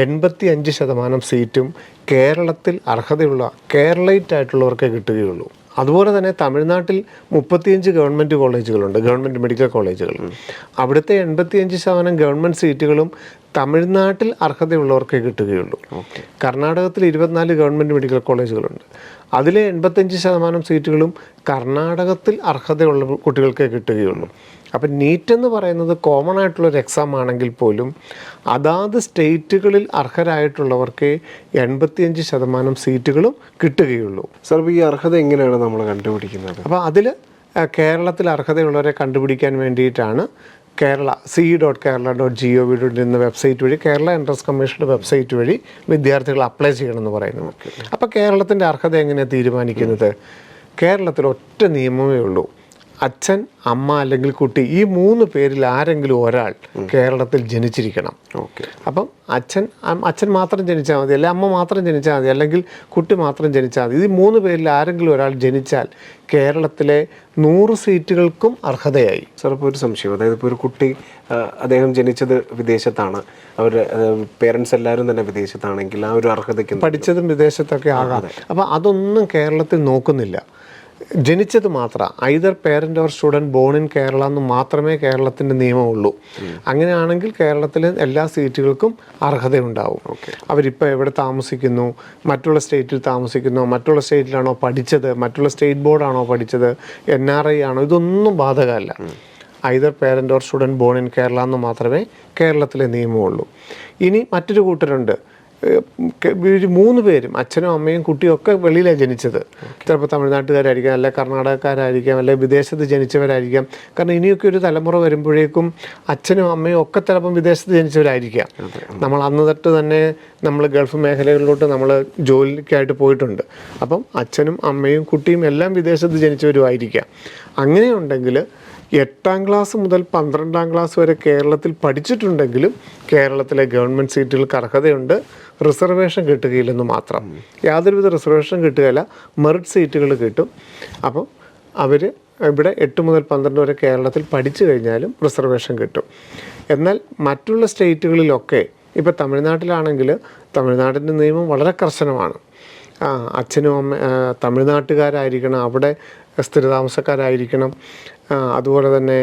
85% സീറ്റും കേരളത്തിൽ അർഹതയുള്ള കേരളൈറ്റ് ആയിട്ടുള്ളവർക്കേ കിട്ടുകയുള്ളൂ. അതുപോലെ തന്നെ തമിഴ്നാട്ടിൽ 35 ഗവൺമെൻറ് കോളേജുകളുണ്ട്, ഗവൺമെൻറ് മെഡിക്കൽ കോളേജുകൾ. അവിടുത്തെ 85% ഗവൺമെൻറ് സീറ്റുകളും തമിഴ്നാട്ടിൽ അർഹതയുള്ളവർക്കേ കിട്ടുകയുള്ളൂ. കർണാടകത്തിൽ 24 ഗവൺമെൻറ് മെഡിക്കൽ കോളേജുകളുണ്ട്. അതിലെ 85% സീറ്റുകളും കർണാടകത്തിൽ അർഹതയുള്ള കുട്ടികൾക്കേ കിട്ടുകയുള്ളൂ. അപ്പം നീറ്റ് എന്ന് പറയുന്നത് കോമൺ ആയിട്ടുള്ളൊരു എക്സാം ആണെങ്കിൽ പോലും അതാത് സ്റ്റേറ്റുകളിൽ അർഹരായിട്ടുള്ളവർക്ക് 85% സീറ്റുകളും കിട്ടുകയുള്ളൂ. സാർ, ഈ അർഹത എങ്ങനെയാണ് നമ്മൾ കണ്ടുപിടിക്കുന്നത്? അപ്പോൾ അതിൽ കേരളത്തിൽ അർഹതയുള്ളവരെ കണ്ടുപിടിക്കാൻ വേണ്ടിയിട്ടാണ് കേരള ce.kerala.gov.in എന്ന വെബ്സൈറ്റ് വഴി, കേരള എൻട്രൻസ് കമ്മീഷൻ്റെ വെബ്സൈറ്റ് വഴി വിദ്യാർത്ഥികൾ അപ്ലൈ ചെയ്യണമെന്ന് പറയുന്നത്. അപ്പോൾ കേരളത്തിൻ്റെ അർഹത എങ്ങനെയാണ് തീരുമാനിക്കുന്നത്? കേരളത്തിൽ ഒറ്റ നിയമമേ ഉള്ളൂ. അച്ഛൻ, അമ്മ അല്ലെങ്കിൽ കുട്ടി, ഈ 3 പേരിൽ ആരെങ്കിലും ഒരാൾ കേരളത്തിൽ ജനിച്ചിരിക്കണം. അപ്പം അച്ഛൻ മാത്രം ജനിച്ചാൽ മതി, അല്ലെങ്കിൽ അമ്മ മാത്രം ജനിച്ചാൽ മതി, അല്ലെങ്കിൽ കുട്ടി മാത്രം ജനിച്ചാൽ മതി. ഈ 3 പേരിൽ ആരെങ്കിലും ഒരാൾ ജനിച്ചാൽ കേരളത്തിലെ 100 സീറ്റുകൾക്കും അർഹതയായി. സാർ, ഇപ്പോൾ ഒരു സംശയം, അതായത് ഇപ്പോൾ ഒരു കുട്ടി, അദ്ദേഹം ജനിച്ചത് വിദേശത്താണ്, അവരുടെ പേരൻസ് എല്ലാവരും തന്നെ വിദേശത്താണെങ്കിൽ ആ ഒരു അർഹതയ്ക്ക് പഠിച്ചതും വിദേശത്തൊക്കെ ആകാം. അപ്പോൾ അതൊന്നും കേരളത്തിൽ നോക്കുന്നില്ല. ജനിച്ചത് മാത്രം either parent or student born in Kerala എന്ന് മാത്രമേ കേരളത്തിൻ്റെ നിയമമുള്ളൂ. അങ്ങനെയാണെങ്കിൽ കേരളത്തിലെ എല്ലാ സീറ്റുകൾക്കും അർഹതയുണ്ടാവും. അവരിപ്പോൾ എവിടെ താമസിക്കുന്നു, മറ്റുള്ള സ്റ്റേറ്റിൽ താമസിക്കുന്നു, മറ്റുള്ള സ്റ്റേറ്റിലാണോ പഠിച്ചത്, മറ്റുള്ള സ്റ്റേറ്റ് ബോർഡാണോ പഠിച്ചത്, NRI ആണോ, ഇതൊന്നും ബാധകമല്ല. Either parent or student born in Kerala എന്ന് മാത്രമേ കേരളത്തിലെ നിയമമുള്ളൂ. ഇനി മറ്റൊരു കൂട്ടരുണ്ട്, 3 പേരും അച്ഛനും അമ്മയും കുട്ടിയും ഒക്കെ വെളിയിലാണ് ജനിച്ചത്. ചിലപ്പോൾ തമിഴ്നാട്ടുകാരായിരിക്കാം, അല്ലെ കർണാടകക്കാരായിരിക്കാം, അല്ലെ വിദേശത്ത് ജനിച്ചവരായിരിക്കാം. കാരണം ഇനിയൊക്കെ ഒരു തലമുറ വരുമ്പോഴേക്കും അച്ഛനും അമ്മയും ഒക്കെ ചിലപ്പം വിദേശത്ത് ജനിച്ചവരായിരിക്കാം. നമ്മൾ അന്ന് തൊട്ട് തന്നെ നമ്മൾ ഗൾഫ് മേഖലകളിലോട്ട് നമ്മൾ ജോലിക്കായിട്ട് പോയിട്ടുണ്ട്. അപ്പം അച്ഛനും അമ്മയും കുട്ടിയും എല്ലാം വിദേശത്ത് ജനിച്ചവരുമായിരിക്കാം. അങ്ങനെയുണ്ടെങ്കിൽ 8ാം ക്ലാസ് മുതൽ 12ാം ക്ലാസ് വരെ കേരളത്തിൽ പഠിച്ചിട്ടുണ്ടെങ്കിലും കേരളത്തിലെ ഗവൺമെൻറ് സീറ്റുകൾക്ക് അർഹതയുണ്ട്. റിസർവേഷൻ കിട്ടുകയില്ലെന്ന് മാത്രം. യാതൊരുവിധ റിസർവേഷൻ കിട്ടുകയില്ല, മെറിറ്റ് സീറ്റുകൾ കിട്ടും. അപ്പം അവർ ഇവിടെ 8 മുതൽ 12 വരെ കേരളത്തിൽ പഠിച്ചു കഴിഞ്ഞാലും റിസർവേഷൻ കിട്ടും. എന്നാൽ മറ്റുള്ള സ്റ്റേറ്റുകളിലൊക്കെ ഇപ്പോൾ തമിഴ്നാട്ടിലാണെങ്കിൽ തമിഴ്നാടിൻ്റെ നിയമം വളരെ കർശനമാണ്. അച്ഛനും അമ്മ തമിഴ്നാട്ടുകാരായിരിക്കണം, അവിടെ സ്ഥിരതാമസക്കാരായിരിക്കണം, അതുപോലെ തന്നെ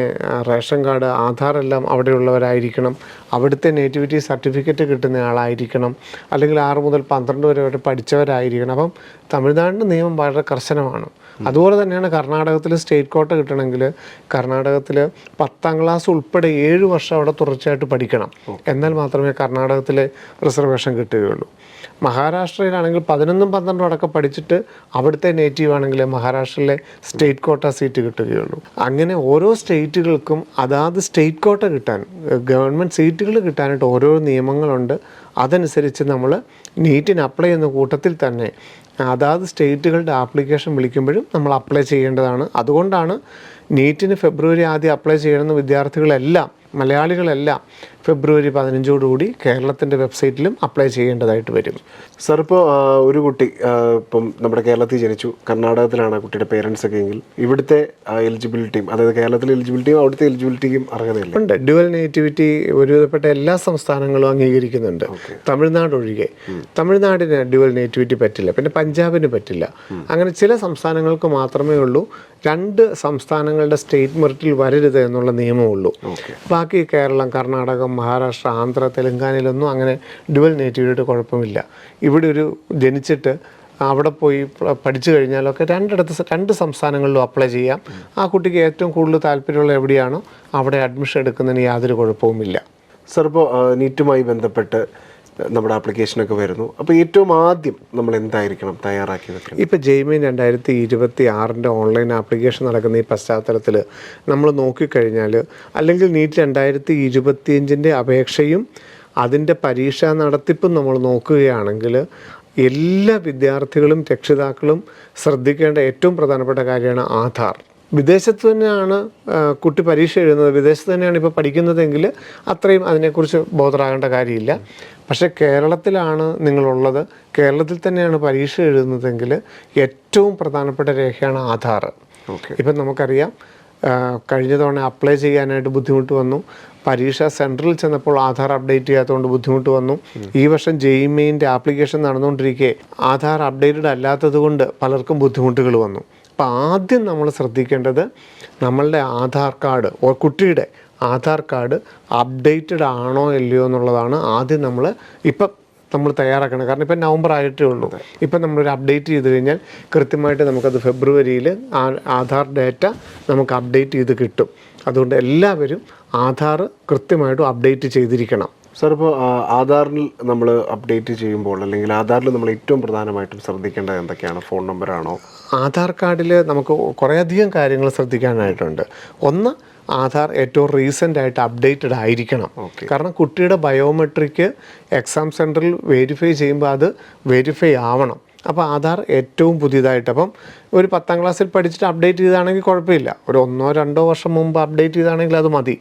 റേഷൻ കാർഡ്, ആധാർ എല്ലാം അവിടെയുള്ളവരായിരിക്കണം, അവിടുത്തെ നേറ്റിവിറ്റി സർട്ടിഫിക്കറ്റ് കിട്ടുന്ന ആളായിരിക്കണം, അല്ലെങ്കിൽ 6 മുതൽ 12 വരെ പഠിച്ചവരായിരിക്കണം. അപ്പം തമിഴ്നാടിൻ്റെ നിയമം വളരെ കർശനമാണ്. അതുപോലെ തന്നെയാണ് കർണാടകത്തിൽ സ്റ്റേറ്റ് കോട്ട കിട്ടണമെങ്കിൽ കർണാടകത്തിൽ 10ാം ക്ലാസ് ഉൾപ്പെടെ 7 വർഷം അവിടെ തുടർച്ചയായിട്ട് പഠിക്കണം. എന്നാൽ മാത്രമേ കർണാടകത്തിലെ റിസർവേഷൻ കിട്ടുകയുള്ളൂ. മഹാരാഷ്ട്രയിലാണെങ്കിൽ 11ഉം 12ഉം അടക്കം പഠിച്ചിട്ട് അവിടുത്തെ നേറ്റീവ് ആണെങ്കിൽ മഹാരാഷ്ട്രയിലെ സ്റ്റേറ്റ് കോട്ട സീറ്റ് കിട്ടുകയുള്ളൂ. അങ്ങനെ ഓരോ സ്റ്റേറ്റുകൾക്കും അതാത് സ്റ്റേറ്റ് കോട്ട കിട്ടാൻ, ഗവൺമെൻറ് സീറ്റുകൾ കിട്ടാനായിട്ട് ഓരോ നിയമങ്ങളുണ്ട്. അതനുസരിച്ച് നമ്മൾ നീറ്റിന് അപ്ലൈ ചെയ്യുന്ന കൂട്ടത്തിൽ തന്നെ അതാത് സ്റ്റേറ്റുകളുടെ ആപ്ലിക്കേഷൻ വിളിക്കുമ്പോഴും നമ്മൾ അപ്ലൈ ചെയ്യേണ്ടതാണ്. അതുകൊണ്ടാണ് നീറ്റിന് ഫെബ്രുവരി ആദ്യം അപ്ലൈ ചെയ്യുന്ന വിദ്യാർത്ഥികളെല്ലാം, മലയാളികളെല്ലാം ഫെബ്രുവരി 15 കേരളത്തിൻ്റെ വെബ്സൈറ്റിലും അപ്ലൈ ചെയ്യേണ്ടതായിട്ട് വരും. സാർ, ഇപ്പോൾ ഒരു കുട്ടി ഇപ്പം നമ്മുടെ കേരളത്തിൽ ജനിച്ചു, കർണാടകത്തിലാണ് കുട്ടിയുടെ പേരൻസ് ഒക്കെ എങ്കിൽ ഇവിടുത്തെ എലിജിബിലിറ്റിയും, അതായത് കേരളത്തിലെ എലിജിബിലിറ്റിയും അവിടുത്തെ എലിജിബിലിറ്റിക്കും അർഹതയില്ല? ഉണ്ട്. ഡ്യുവൽ നേറ്റിവിറ്റി ഒരുവിധപ്പെട്ട എല്ലാ സംസ്ഥാനങ്ങളും അംഗീകരിക്കുന്നുണ്ട്, തമിഴ്നാട് ഒഴികെ. തമിഴ്നാടിന് ഡ്യുവൽ നേറ്റിവിറ്റി പറ്റില്ല, പിന്നെ പഞ്ചാബിന് പറ്റില്ല. അങ്ങനെ ചില സംസ്ഥാനങ്ങൾക്ക് മാത്രമേ ഉള്ളൂ 2 സംസ്ഥാനങ്ങളുടെ സ്റ്റേറ്റ് മെറിറ്റിൽ വരരുത് എന്നുള്ള നിയമമുള്ളൂ. ബാക്കി കേരളം, കർണാടകം, മഹാരാഷ്ട്ര, ആന്ധ്ര, തെലങ്കാനയിലൊന്നും അങ്ങനെ ഡ്യുവൽ നേറ്റിവിറ്റി കുഴപ്പമില്ല. ഇവിടെ ഒരു ജനിച്ചിട്ട് അവിടെ പോയി പഠിച്ചു കഴിഞ്ഞാലൊക്കെ 2 സംസ്ഥാനങ്ങളിലും അപ്ലൈ ചെയ്യാം. ആ കുട്ടിക്ക് ഏറ്റവും കൂടുതൽ താല്പര്യമുള്ള എവിടെയാണോ അവിടെ അഡ്മിഷൻ എടുക്കുന്നതിന് യാതൊരു കുഴപ്പവുമില്ല. സാർ, ഇപ്പോൾ നീറ്റുമായി ബന്ധപ്പെട്ട് നമ്മുടെ ആപ്ലിക്കേഷനൊക്കെ വരുന്നു. അപ്പോൾ ഏറ്റവും ആദ്യം നമ്മൾ എന്തായിരിക്കണം തയ്യാറാക്കി വെക്കുന്നത്? ഇപ്പോൾ ജെയ്മെയിൻ 2026 ഓൺലൈൻ ആപ്ലിക്കേഷൻ നടക്കുന്ന ഈ പശ്ചാത്തലത്തിൽ നമ്മൾ നോക്കിക്കഴിഞ്ഞാൽ, അല്ലെങ്കിൽ നീറ്റ് 2025 അപേക്ഷയും അതിൻ്റെ പരീക്ഷാ നടത്തിപ്പും നമ്മൾ നോക്കുകയാണെങ്കിൽ എല്ലാ വിദ്യാർത്ഥികളും രക്ഷിതാക്കളും ശ്രദ്ധിക്കേണ്ട ഏറ്റവും പ്രധാനപ്പെട്ട കാര്യമാണ് ആധാർ. വിദേശത്ത് തന്നെയാണ് കുട്ടി പരീക്ഷ എഴുതുന്നത്, വിദേശത്ത് തന്നെയാണ് ഇപ്പോൾ പഠിക്കുന്നതെങ്കിൽ അത്രയും അതിനെക്കുറിച്ച് ബോധറാകേണ്ട കാര്യമില്ല. പക്ഷേ കേരളത്തിലാണ് നിങ്ങളുള്ളത്, കേരളത്തിൽ തന്നെയാണ് പരീക്ഷ എഴുതുന്നതെങ്കിൽ ഏറ്റവും പ്രധാനപ്പെട്ട രേഖയാണ് ആധാർ. ഇപ്പം നമുക്കറിയാം, കഴിഞ്ഞ തവണ അപ്ലൈ ചെയ്യാനായിട്ട് ബുദ്ധിമുട്ട് വന്നു, പരീക്ഷ സെൻറ്ററിൽ ചെന്നപ്പോൾ ആധാർ അപ്ഡേറ്റ് ചെയ്യാത്തതുകൊണ്ട് ബുദ്ധിമുട്ട് വന്നു. ഈ വർഷം ജെയ്മെയിൻ്റെ ആപ്ലിക്കേഷൻ നടന്നുകൊണ്ടിരിക്കെ ആധാർ അപ്ഡേറ്റഡ് അല്ലാത്തത് കൊണ്ട് പലർക്കും ബുദ്ധിമുട്ടുകൾ വന്നു. അപ്പോൾ ആദ്യം നമ്മൾ ശ്രദ്ധിക്കേണ്ടത് നമ്മളുടെ ആധാർ കാർഡ്, കുട്ടിയുടെ ആധാർ കാർഡ് അപ്ഡേറ്റഡ് ആണോ ഇല്ലയോ എന്നുള്ളതാണ് ആദ്യം നമ്മൾ തയ്യാറാക്കണം. കാരണം ഇപ്പം നവംബർ ആയിട്ടേ ഉള്ളൂ. ഇപ്പം നമ്മളൊരു അപ്ഡേറ്റ് ചെയ്ത് കഴിഞ്ഞാൽ കൃത്യമായിട്ട് നമുക്കത് ഫെബ്രുവരിയിൽ ആധാർ ഡേറ്റ നമുക്ക് അപ്ഡേറ്റ് ചെയ്ത് കിട്ടും. അതുകൊണ്ട് എല്ലാവരും ആധാർ കൃത്യമായിട്ടും അപ്ഡേറ്റ് ചെയ്തിരിക്കണം. സാർ, ഇപ്പോൾ ആധാറിൽ നമ്മൾ അപ്ഡേറ്റ് ചെയ്യുമ്പോൾ, അല്ലെങ്കിൽ ആധാറിൽ നമ്മൾ ഏറ്റവും പ്രധാനമായിട്ടും ശ്രദ്ധിക്കേണ്ടത് എന്തൊക്കെയാണ്? ഫോൺ നമ്പറാണോ? ആധാർ കാർഡിൽ നമുക്ക് കുറേയധികം കാര്യങ്ങൾ ശ്രദ്ധിക്കാനായിട്ടുണ്ട്. ഒന്ന്, ആധാർ ഏറ്റവും റീസെൻ്റ് ആയിട്ട് അപ്ഡേറ്റഡ് ആയിരിക്കണം. കാരണം കുട്ടിയുടെ ബയോമെട്രിക് എക്സാം സെൻറ്ററിൽ വെരിഫൈ ചെയ്യുമ്പോൾ അത് വെരിഫൈ ആവണം. അപ്പോൾ ആധാർ ഏറ്റവും പുതിയതായിട്ട്, അപ്പം ഒരു 10ാം ക്ലാസ്സിൽ പഠിച്ചിട്ട് അപ്ഡേറ്റ് ചെയ്താണെങ്കിൽ കുഴപ്പമില്ല. ഒരു 1-2 വർഷം മുമ്പ് അപ്ഡേറ്റ് ചെയ്താണെങ്കിൽ അത് മതി,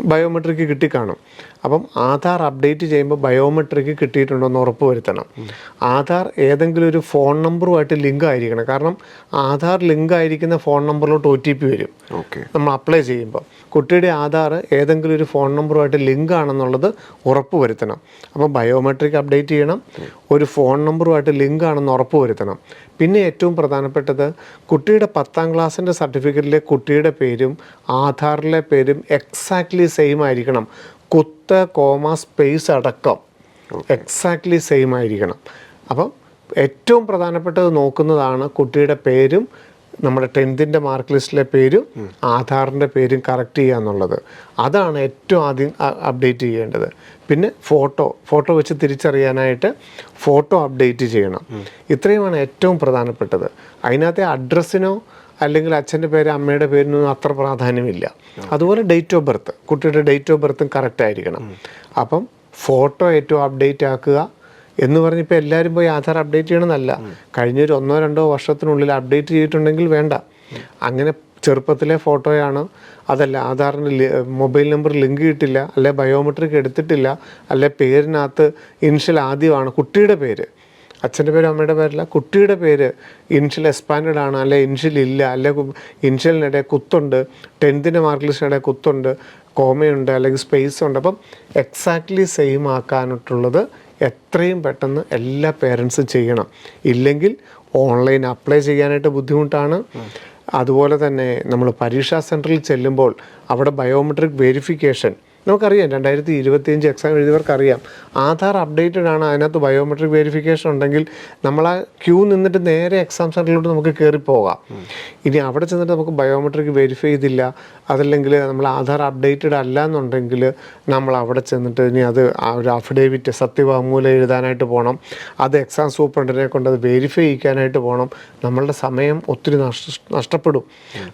ബയോമെട്രിക്ക് കിട്ടിക്കാണും. അപ്പം ആധാർ അപ്ഡേറ്റ് ചെയ്യുമ്പോൾ ബയോമെട്രിക്ക് കിട്ടിയിട്ടുണ്ടോ എന്ന് ഉറപ്പ് വരുത്തണം. ആധാർ ഏതെങ്കിലും ഒരു ഫോൺ നമ്പറുമായിട്ട് ലിങ്ക് ആയിരിക്കണം. കാരണം ആധാർ ലിങ്ക് ആയിരിക്കുന്ന ഫോൺ നമ്പറിലോട്ട് OTP വരും നമ്മൾ അപ്ലൈ ചെയ്യുമ്പോൾ. കുട്ടിയുടെ ആധാർ ഏതെങ്കിലും ഒരു ഫോൺ നമ്പറുമായിട്ട് ലിങ്ക് ആണെന്നുള്ളത് ഉറപ്പ് വരുത്തണം. അപ്പം ബയോമെട്രിക് അപ്ഡേറ്റ് ചെയ്യണം, ഒരു ഫോൺ നമ്പറുമായിട്ട് ലിങ്ക് ആണെന്ന് ഉറപ്പ് വരുത്തണം. പിന്നെ ഏറ്റവും പ്രധാനപ്പെട്ടത് കുട്ടിയുടെ 10ാം ക്ലാസ്സിൻ്റെ സർട്ടിഫിക്കറ്റിലെ കുട്ടിയുടെ പേരും ആധാറിലെ പേരും എക്സാക്ട്ലി സെയിം ആയിരിക്കണം. കുത്ത്, കോമ, സ്പേസ് അടക്കം എക്സാക്ട്ലി സെയിം ആയിരിക്കണം. അപ്പം ഏറ്റവും പ്രധാനപ്പെട്ടത് നോക്കുന്നതാണ് കുട്ടിയുടെ പേരും നമ്മുടെ 10th മാർക്ക് ലിസ്റ്റിലെ പേരും ആധാറിൻ്റെ പേരും കറക്റ്റ് ചെയ്യുക എന്നുള്ളത്. അതാണ് ഏറ്റവും ആദ്യം അപ്ഡേറ്റ് ചെയ്യേണ്ടത്. പിന്നെ ഫോട്ടോ വെച്ച് തിരിച്ചറിയാനായിട്ട് ഫോട്ടോ അപ്ഡേറ്റ് ചെയ്യണം. ഇത്രയുമാണ് ഏറ്റവും പ്രധാനപ്പെട്ടത്. അതിനകത്തെ അഡ്രസ്സിനോ അല്ലെങ്കിൽ അച്ഛൻ്റെ പേര് അമ്മയുടെ പേരിനൊന്നും അത്ര പ്രാധാന്യമില്ല. അതുപോലെ ഡേറ്റ് ഓഫ് ബർത്ത്, കുട്ടിയുടെ ഡേറ്റ് ഓഫ് ബർത്തും കറക്റ്റ് ആയിരിക്കണം. അപ്പം ഫോട്ടോ ഏറ്റവും അപ്ഡേറ്റ് ആക്കുക എന്ന് പറഞ്ഞിപ്പോൾ എല്ലാവരും പോയി ആധാർ അപ്ഡേറ്റ് ചെയ്യണമെന്നല്ല. കഴിഞ്ഞൊരു 1-2 വർഷത്തിനുള്ളിൽ അപ്ഡേറ്റ് ചെയ്തിട്ടുണ്ടെങ്കിൽ വേണ്ട. അങ്ങനെ ചെറുപ്പത്തിലെ ഫോട്ടോയാണ്, അതല്ല ആധാറിന് മൊബൈൽ നമ്പർ ലിങ്ക് കിട്ടില്ല, അല്ലെ ബയോമെട്രിക് എടുത്തിട്ടില്ല, അല്ലെ പേരിനകത്ത് ഇനിഷ്യൽ ആദ്യമാണ് കുട്ടിയുടെ പേര്, അച്ഛൻ്റെ പേരും അമ്മയുടെ പേരല്ല, കുട്ടിയുടെ പേര് ഇനിഷ്യൽ എക്സ്പാൻഡഡ് ആണ്, അല്ലെ ഇനിഷ്യൽ ഇല്ല, അല്ലെ ഇനിഷ്യലിനിടെ കുത്തുണ്ട്, 10th മാർക്ക് ലിസ്റ്റിനിടെ കുത്തുണ്ട്, കോമയുണ്ട്, അല്ലെങ്കിൽ സ്പേസ് ഉണ്ട്. അപ്പം എക്സാക്ട്ലി സെയിം ആക്കാനായിട്ടുള്ളത് എത്രയും പെട്ടെന്ന് എല്ലാ പേരൻസും ചെയ്യണം. ഇല്ലെങ്കിൽ ഓൺലൈൻ അപ്ലൈ ചെയ്യാനായിട്ട് ബുദ്ധിമുട്ടാണ്. അതുപോലെ തന്നെ നമ്മൾ പരീക്ഷാ സെൻറ്ററിൽ ചെല്ലുമ്പോൾ അവിടെ ബയോമെട്രിക് വെരിഫിക്കേഷൻ നമുക്കറിയാം. 2025 എക്സാം എഴുതിയവർക്കറിയാം ആധാർ അപ്ഡേറ്റഡ് ആണ്, അതിനകത്ത് ബയോമെട്രിക് വെരിഫിക്കേഷൻ ഉണ്ടെങ്കിൽ നമ്മൾ ആ ക്യൂ നിന്നിട്ട് നേരെ എക്സാം സെൻറ്ററിലോട്ട് നമുക്ക് കയറിപ്പോകാം. ഇനി അവിടെ ചെന്നിട്ട് നമുക്ക് ബയോമെട്രിക് വെരിഫൈ ചെയ്തില്ല, അതല്ലെങ്കിൽ നമ്മൾ ആധാർ അപ്ഡേറ്റഡ് അല്ല എന്നുണ്ടെങ്കിൽ നമ്മൾ അവിടെ ചെന്നിട്ട് ഇനി അത് ഒരു അഫിഡേവിറ്റ് സത്യവാങ്മൂലം എഴുതാനായിട്ട് പോകണം. അത് എക്സാം സൂപ്രണ്ടിനെ കൊണ്ട് അത് വെരിഫൈ ചെയ്യിക്കാനായിട്ട് പോകണം. നമ്മളുടെ സമയം ഒത്തിരി നഷ്ടപ്പെടും.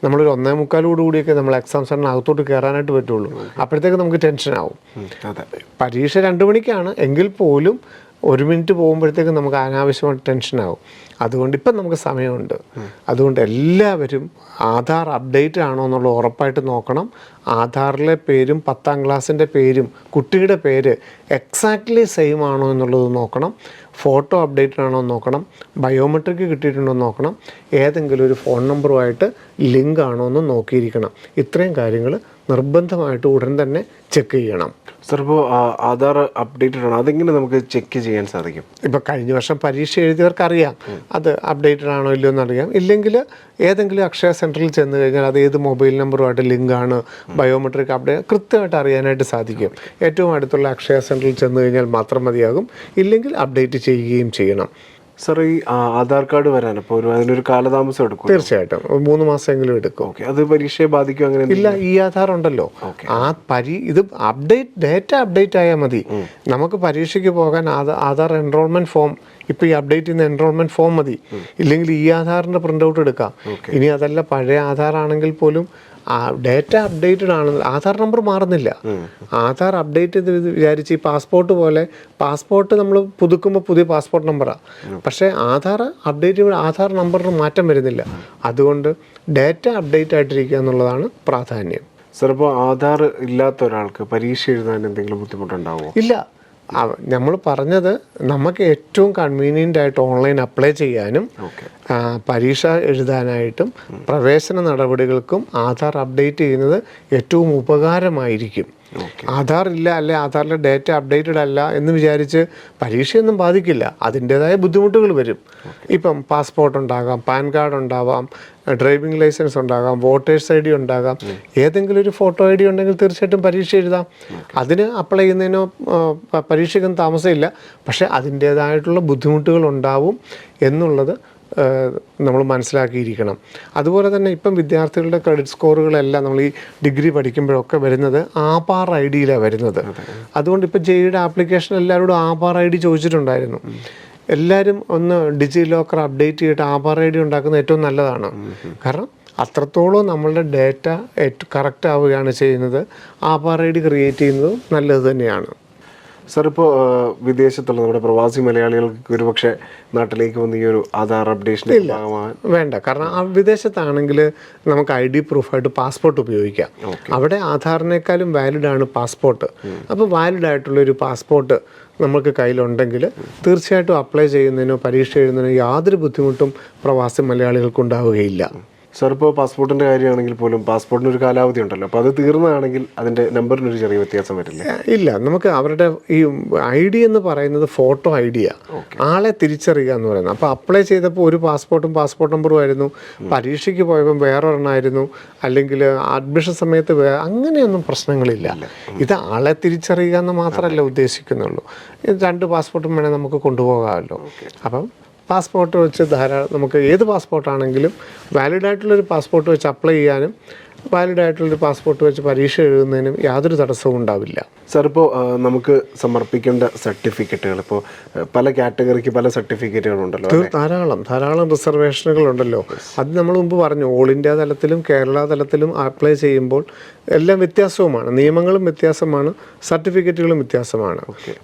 നമ്മളൊരു 1:45 കൂടിയൊക്കെ നമ്മൾ എക്സാം സെൻറ്ററിനകത്തോട്ട് കയറാനായിട്ട് പറ്റുള്ളൂ. അപ്പോഴത്തേക്ക് നമുക്ക് ടെൻഷനാവും. പരീക്ഷ 2 മണിക്കാണ് എങ്കിൽ പോലും 1 മിനിറ്റ് പോകുമ്പോഴത്തേക്കും നമുക്ക് അനാവശ്യമായിട്ട് ടെൻഷനാവും. അതുകൊണ്ട് ഇപ്പം നമുക്ക് സമയമുണ്ട്. അതുകൊണ്ട് എല്ലാവരും ആധാർ അപ്ഡേറ്റ് ആണോ എന്നുള്ള ഉറപ്പായിട്ട് നോക്കണം. ആധാറിലെ പേരും 10ാം ക്ലാസ്സിൻ്റെ പേരും കുട്ടിയുടെ പേര് എക്സാക്ട്ലി സെയിം ആണോ എന്നുള്ളത് നോക്കണം. ഫോട്ടോ അപ്ഡേറ്റഡ് ആണോ എന്ന് നോക്കണം. ബയോമെട്രിക് കിട്ടിയിട്ടുണ്ടോ എന്ന് നോക്കണം. ഏതെങ്കിലും ഒരു ഫോൺ നമ്പറുമായിട്ട് ലിങ്ക് ആണോ എന്ന് നോക്കിയിരിക്കണം. ഇത്രയും കാര്യങ്ങൾ നിർബന്ധമായിട്ട് ഉടൻ തന്നെ ചെക്ക് ചെയ്യണം. സാർ, ഇപ്പോൾ ആധാർ അപ്ഡേറ്റഡ് ആണ്, അതെങ്ങനെ നമുക്ക് ചെക്ക് ചെയ്യാൻ സാധിക്കും? ഇപ്പോൾ കഴിഞ്ഞ വർഷം പരീക്ഷ എഴുതിയവർക്കറിയാം അത് അപ്ഡേറ്റഡ് ആണോ ഇല്ലയോ എന്നറിയാം. ഇല്ലെങ്കിൽ ഏതെങ്കിലും അക്ഷയ സെൻറ്ററിൽ ചെന്ന് കഴിഞ്ഞാൽ അത് ഏത് മൊബൈൽ നമ്പറുമായിട്ട് ലിങ്കാണ്, ബയോമെട്രിക് അപ്ഡേറ്റ് കൃത്യമായിട്ട് അറിയാനായിട്ട് സാധിക്കും. ഏറ്റവും അടുത്തുള്ള അക്ഷയ സെൻറ്ററിൽ ചെന്ന് കഴിഞ്ഞാൽ മാത്രം മതിയാകും. ഇല്ലെങ്കിൽ അപ്ഡേറ്റ് ചെയ്യുകയും ചെയ്യണം. സാർ, ഈ ആധാർ കാർഡ് വരാൻ ഇപ്പോൾ അതിനൊരു കാലതാമസം എടുക്കും? തീർച്ചയായിട്ടും 3 മാസമെങ്കിലും എടുക്കും. ഓക്കെ, അത് പരീക്ഷയെ ബാധിക്കും? അങ്ങനെ ഇല്ല, ഈ ആധാർ ഉണ്ടല്ലോ. ഇത് ഡേറ്റ അപ്ഡേറ്റ് ആയാൽ മതി. നമുക്ക് പരീക്ഷയ്ക്ക് പോകാൻ ആധാർ എൻറോൾമെന്റ് ഫോം, ഇപ്പോൾ ഈ അപ്ഡേറ്റ് ചെയ്യുന്ന എൻറോൾമെന്റ് ഫോം മതി. ഇല്ലെങ്കിൽ ഈ ആധാറിന്റെ പ്രിന്റ് ഔട്ട് എടുക്കാം. ഇനി അതല്ല പഴയ ആധാർ ആണെങ്കിൽ പോലും ഡേറ്റ അപ്ഡേറ്റഡ് ആണ്, ആധാർ നമ്പർ മാറുന്നില്ല. ആധാർ അപ്ഡേറ്റ് ചെയ്ത് വിചാരിച്ച് ഈ പാസ്പോർട്ട് പോലെ പാസ്പോർട്ട് നമ്മൾ പുതുക്കുമ്പോൾ പുതിയ പാസ്പോർട്ട് നമ്പറാണ്. പക്ഷേ ആധാർ അപ്ഡേറ്റ് ചെയ്യുമ്പോൾ ആധാർ നമ്പറിന് മാറ്റം വരുന്നില്ല. അതുകൊണ്ട് ഡേറ്റ അപ്ഡേറ്റ് ആയിട്ടിരിക്കുക എന്നുള്ളതാണ് പ്രാധാന്യം. സാർ, ഇപ്പോൾ ആധാർ ഇല്ലാത്ത ഒരാൾക്ക് പരീക്ഷ എഴുതാൻ എന്തെങ്കിലും ബുദ്ധിമുട്ടുണ്ടാവുമോ? ഇല്ല. നമ്മൾ പറഞ്ഞത് നമുക്ക് ഏറ്റവും കൺവീനിയൻ്റ് ആയിട്ട് ഓൺലൈൻ അപ്ലൈ ചെയ്യാനും പരീക്ഷ എഴുതാനായിട്ടും പ്രവേശന നടപടികൾക്കും ആധാർ അപ്ഡേറ്റ് ചെയ്യുന്നത് ഏറ്റവും ഉപകാരമായിരിക്കും. ആധാർ ഇല്ല, അല്ലെ ആധാറിലെ ഡേറ്റ അപ്ഡേറ്റഡ് അല്ല എന്ന് വിചാരിച്ച് പരീക്ഷയൊന്നും ബാധിക്കില്ല. അതിൻ്റേതായ ബുദ്ധിമുട്ടുകൾ വരും. ഇപ്പം പാസ്പോർട്ട് ഉണ്ടാകാം, പാൻ കാർഡ് ഉണ്ടാവാം, ഡ്രൈവിംഗ് ലൈസൻസ് ഉണ്ടാകാം, വോട്ടേഴ്സ് ID ഉണ്ടാകാം. ഏതെങ്കിലും ഒരു ഫോട്ടോ ID ഉണ്ടെങ്കിൽ തീർച്ചയായിട്ടും പരീക്ഷ എഴുതാം. അതിന് അപ്ലൈ ചെയ്യുന്നതിനോ പരീക്ഷയ്ക്കൊന്നും താമസമില്ല. പക്ഷേ അതിൻ്റേതായിട്ടുള്ള ബുദ്ധിമുട്ടുകൾ ഉണ്ടാവും എന്നുള്ളത് നമ്മൾ മനസ്സിലാക്കിയിരിക്കണം. അതുപോലെ തന്നെ ഇപ്പം വിദ്യാർത്ഥികളുടെ ക്രെഡിറ്റ് സ്കോറുകളെല്ലാം നമ്മൾ ഈ ഡിഗ്രി പഠിക്കുമ്പോഴൊക്കെ വരുന്നത് ആധാർ IDയിലാണ് വരുന്നത്. അതുകൊണ്ട് ഇപ്പോൾ JEEയുടെ ആപ്ലിക്കേഷൻ എല്ലാവരോടും ആധാർ ID ചോദിച്ചിട്ടുണ്ടായിരുന്നു. എല്ലാവരും ഒന്ന് ഡിജി ലോക്കർ അപ്ഡേറ്റ് ചെയ്തിട്ട് ആധാർ ID ഉണ്ടാക്കുന്നത് ഏറ്റവും നല്ലതാണ്. കാരണം അത്രത്തോളം നമ്മളുടെ ഡേറ്റ കറക്റ്റ് ആവുകയാണ് ചെയ്യുന്നത്. ആധാർ ID ക്രിയേറ്റ് ചെയ്യുന്നതും നല്ലത് തന്നെയാണ്. സാർ, ഇപ്പോൾ വിദേശത്തുള്ള നമ്മുടെ പ്രവാസി മലയാളികൾക്ക് ഒരുപക്ഷെ നാട്ടിലേക്ക് വന്ന് ഈ ഒരു ആധാർ അപ്ഡേഷൻ വേണ്ട. കാരണം വിദേശത്താണെങ്കിൽ നമുക്ക് ID പ്രൂഫായിട്ട് പാസ്പോർട്ട് ഉപയോഗിക്കാം. അവിടെ ആധാറിനേക്കാളും വാലിഡാണ് പാസ്പോർട്ട്. അപ്പോൾ വാലിഡായിട്ടുള്ളൊരു പാസ്പോർട്ട് നമുക്ക് കയ്യിലുണ്ടെങ്കിൽ തീർച്ചയായിട്ടും അപ്ലൈ ചെയ്യുന്നതിനോ പരീക്ഷ എഴുതുന്നതിനോ യാതൊരു ബുദ്ധിമുട്ടും പ്രവാസി മലയാളികൾക്ക് ഉണ്ടാവുകയില്ല. സാർ ഇപ്പോൾ പാസ്പോർട്ടിൻ്റെ കാര്യമാണെങ്കിൽ പോലും പാസ്പോർട്ടിന് ഒരു കാലാവധി ഉണ്ടല്ലോ, അപ്പോൾ അത് തീർന്നതാണെങ്കിൽ അതിൻ്റെ നമ്പറിനൊരു ചെറിയ വ്യത്യാസം വരില്ല? ഇല്ല, നമുക്ക് അവരുടെ ഈ ID എന്ന് പറയുന്നത് ഫോട്ടോ ID-യാണ്, ആളെ തിരിച്ചറിയുക എന്ന് പറയുന്നത്. അപ്പോൾ അപ്ലൈ ചെയ്തപ്പോൾ ഒരു പാസ്പോർട്ടും പാസ്പോർട്ട് നമ്പറും ആയിരുന്നു, പരീക്ഷയ്ക്ക് പോയപ്പോൾ വേറൊരെണ്ണമായിരുന്നു, അല്ലെങ്കിൽ അഡ്മിഷൻ സമയത്ത് അങ്ങനെയൊന്നും പ്രശ്നങ്ങളില്ല. ഇത് ആളെ തിരിച്ചറിയുക എന്ന് മാത്രമല്ല ഉദ്ദേശിക്കുന്നുള്ളൂ. 2 പാസ്പോർട്ടും വേണേൽ നമുക്ക് കൊണ്ടുപോകാമല്ലോ. അപ്പം പാസ്പോർട്ട് വെച്ച് ധാരാളം നമുക്ക് ഏത് പാസ്പോർട്ടാണെങ്കിലും വാലിഡായിട്ടുള്ളൊരു പാസ്പോർട്ട് വെച്ച് അപ്ലൈ ചെയ്യാനും വാലിഡായിട്ടുള്ളൊരു പാസ്പോർട്ട് വെച്ച് പരീക്ഷ എഴുതുന്നതിനും യാതൊരു തടസ്സവും ഉണ്ടാവില്ല. സാർ, ഇപ്പോൾ നമുക്ക് സമർപ്പിക്കേണ്ട സർട്ടിഫിക്കറ്റുകൾ ഇപ്പോൾ പല കാറ്റഗറിക്ക് പല സർട്ടിഫിക്കറ്റുകളുണ്ടല്ലോ, ധാരാളം റിസർവേഷനുകളുണ്ടല്ലോ. അത് നമ്മൾ മുമ്പ് പറഞ്ഞു, ഓൾ ഇന്ത്യ തലത്തിലും കേരള തലത്തിലും അപ്ലൈ ചെയ്യുമ്പോൾ എല്ലാം വ്യത്യാസവുമാണ്, നിയമങ്ങളും വ്യത്യാസമാണ്, സർട്ടിഫിക്കറ്റുകളും വ്യത്യാസമാണ്.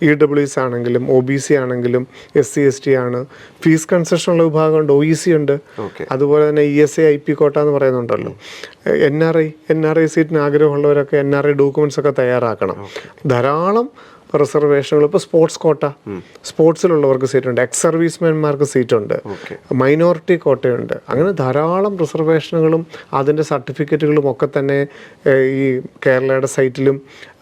EWS ആണെങ്കിലും OBC ആണെങ്കിലും SC/ST ആണ്. ഫീസ് കൺസെഷനുള്ള വിഭാഗമുണ്ട്, OEC ഉണ്ട്. അതുപോലെ തന്നെ ESA IP കോട്ട എന്ന് പറയുന്നുണ്ടല്ലോ. NRI സീറ്റിന് ആഗ്രഹമുള്ളവരൊക്കെ NRI ഡോക്യുമെൻറ്റ്സ് ഒക്കെ തയ്യാറാക്കണം. ധാരാളം റിസർവേഷനുകൾ. ഇപ്പോൾ സ്പോർട്സ് കോട്ട, സ്പോർട്സിലുള്ളവർക്ക് സീറ്റുണ്ട്, എക്സ് സർവീസ്മാൻമാർക്ക് സീറ്റുണ്ട്, മൈനോറിറ്റി കോട്ടയുണ്ട്. അങ്ങനെ ധാരാളം റിസർവേഷനുകളും അതിൻ്റെ സർട്ടിഫിക്കറ്റുകളും ഒക്കെ തന്നെ ഈ കേരളയുടെ സൈറ്റിലും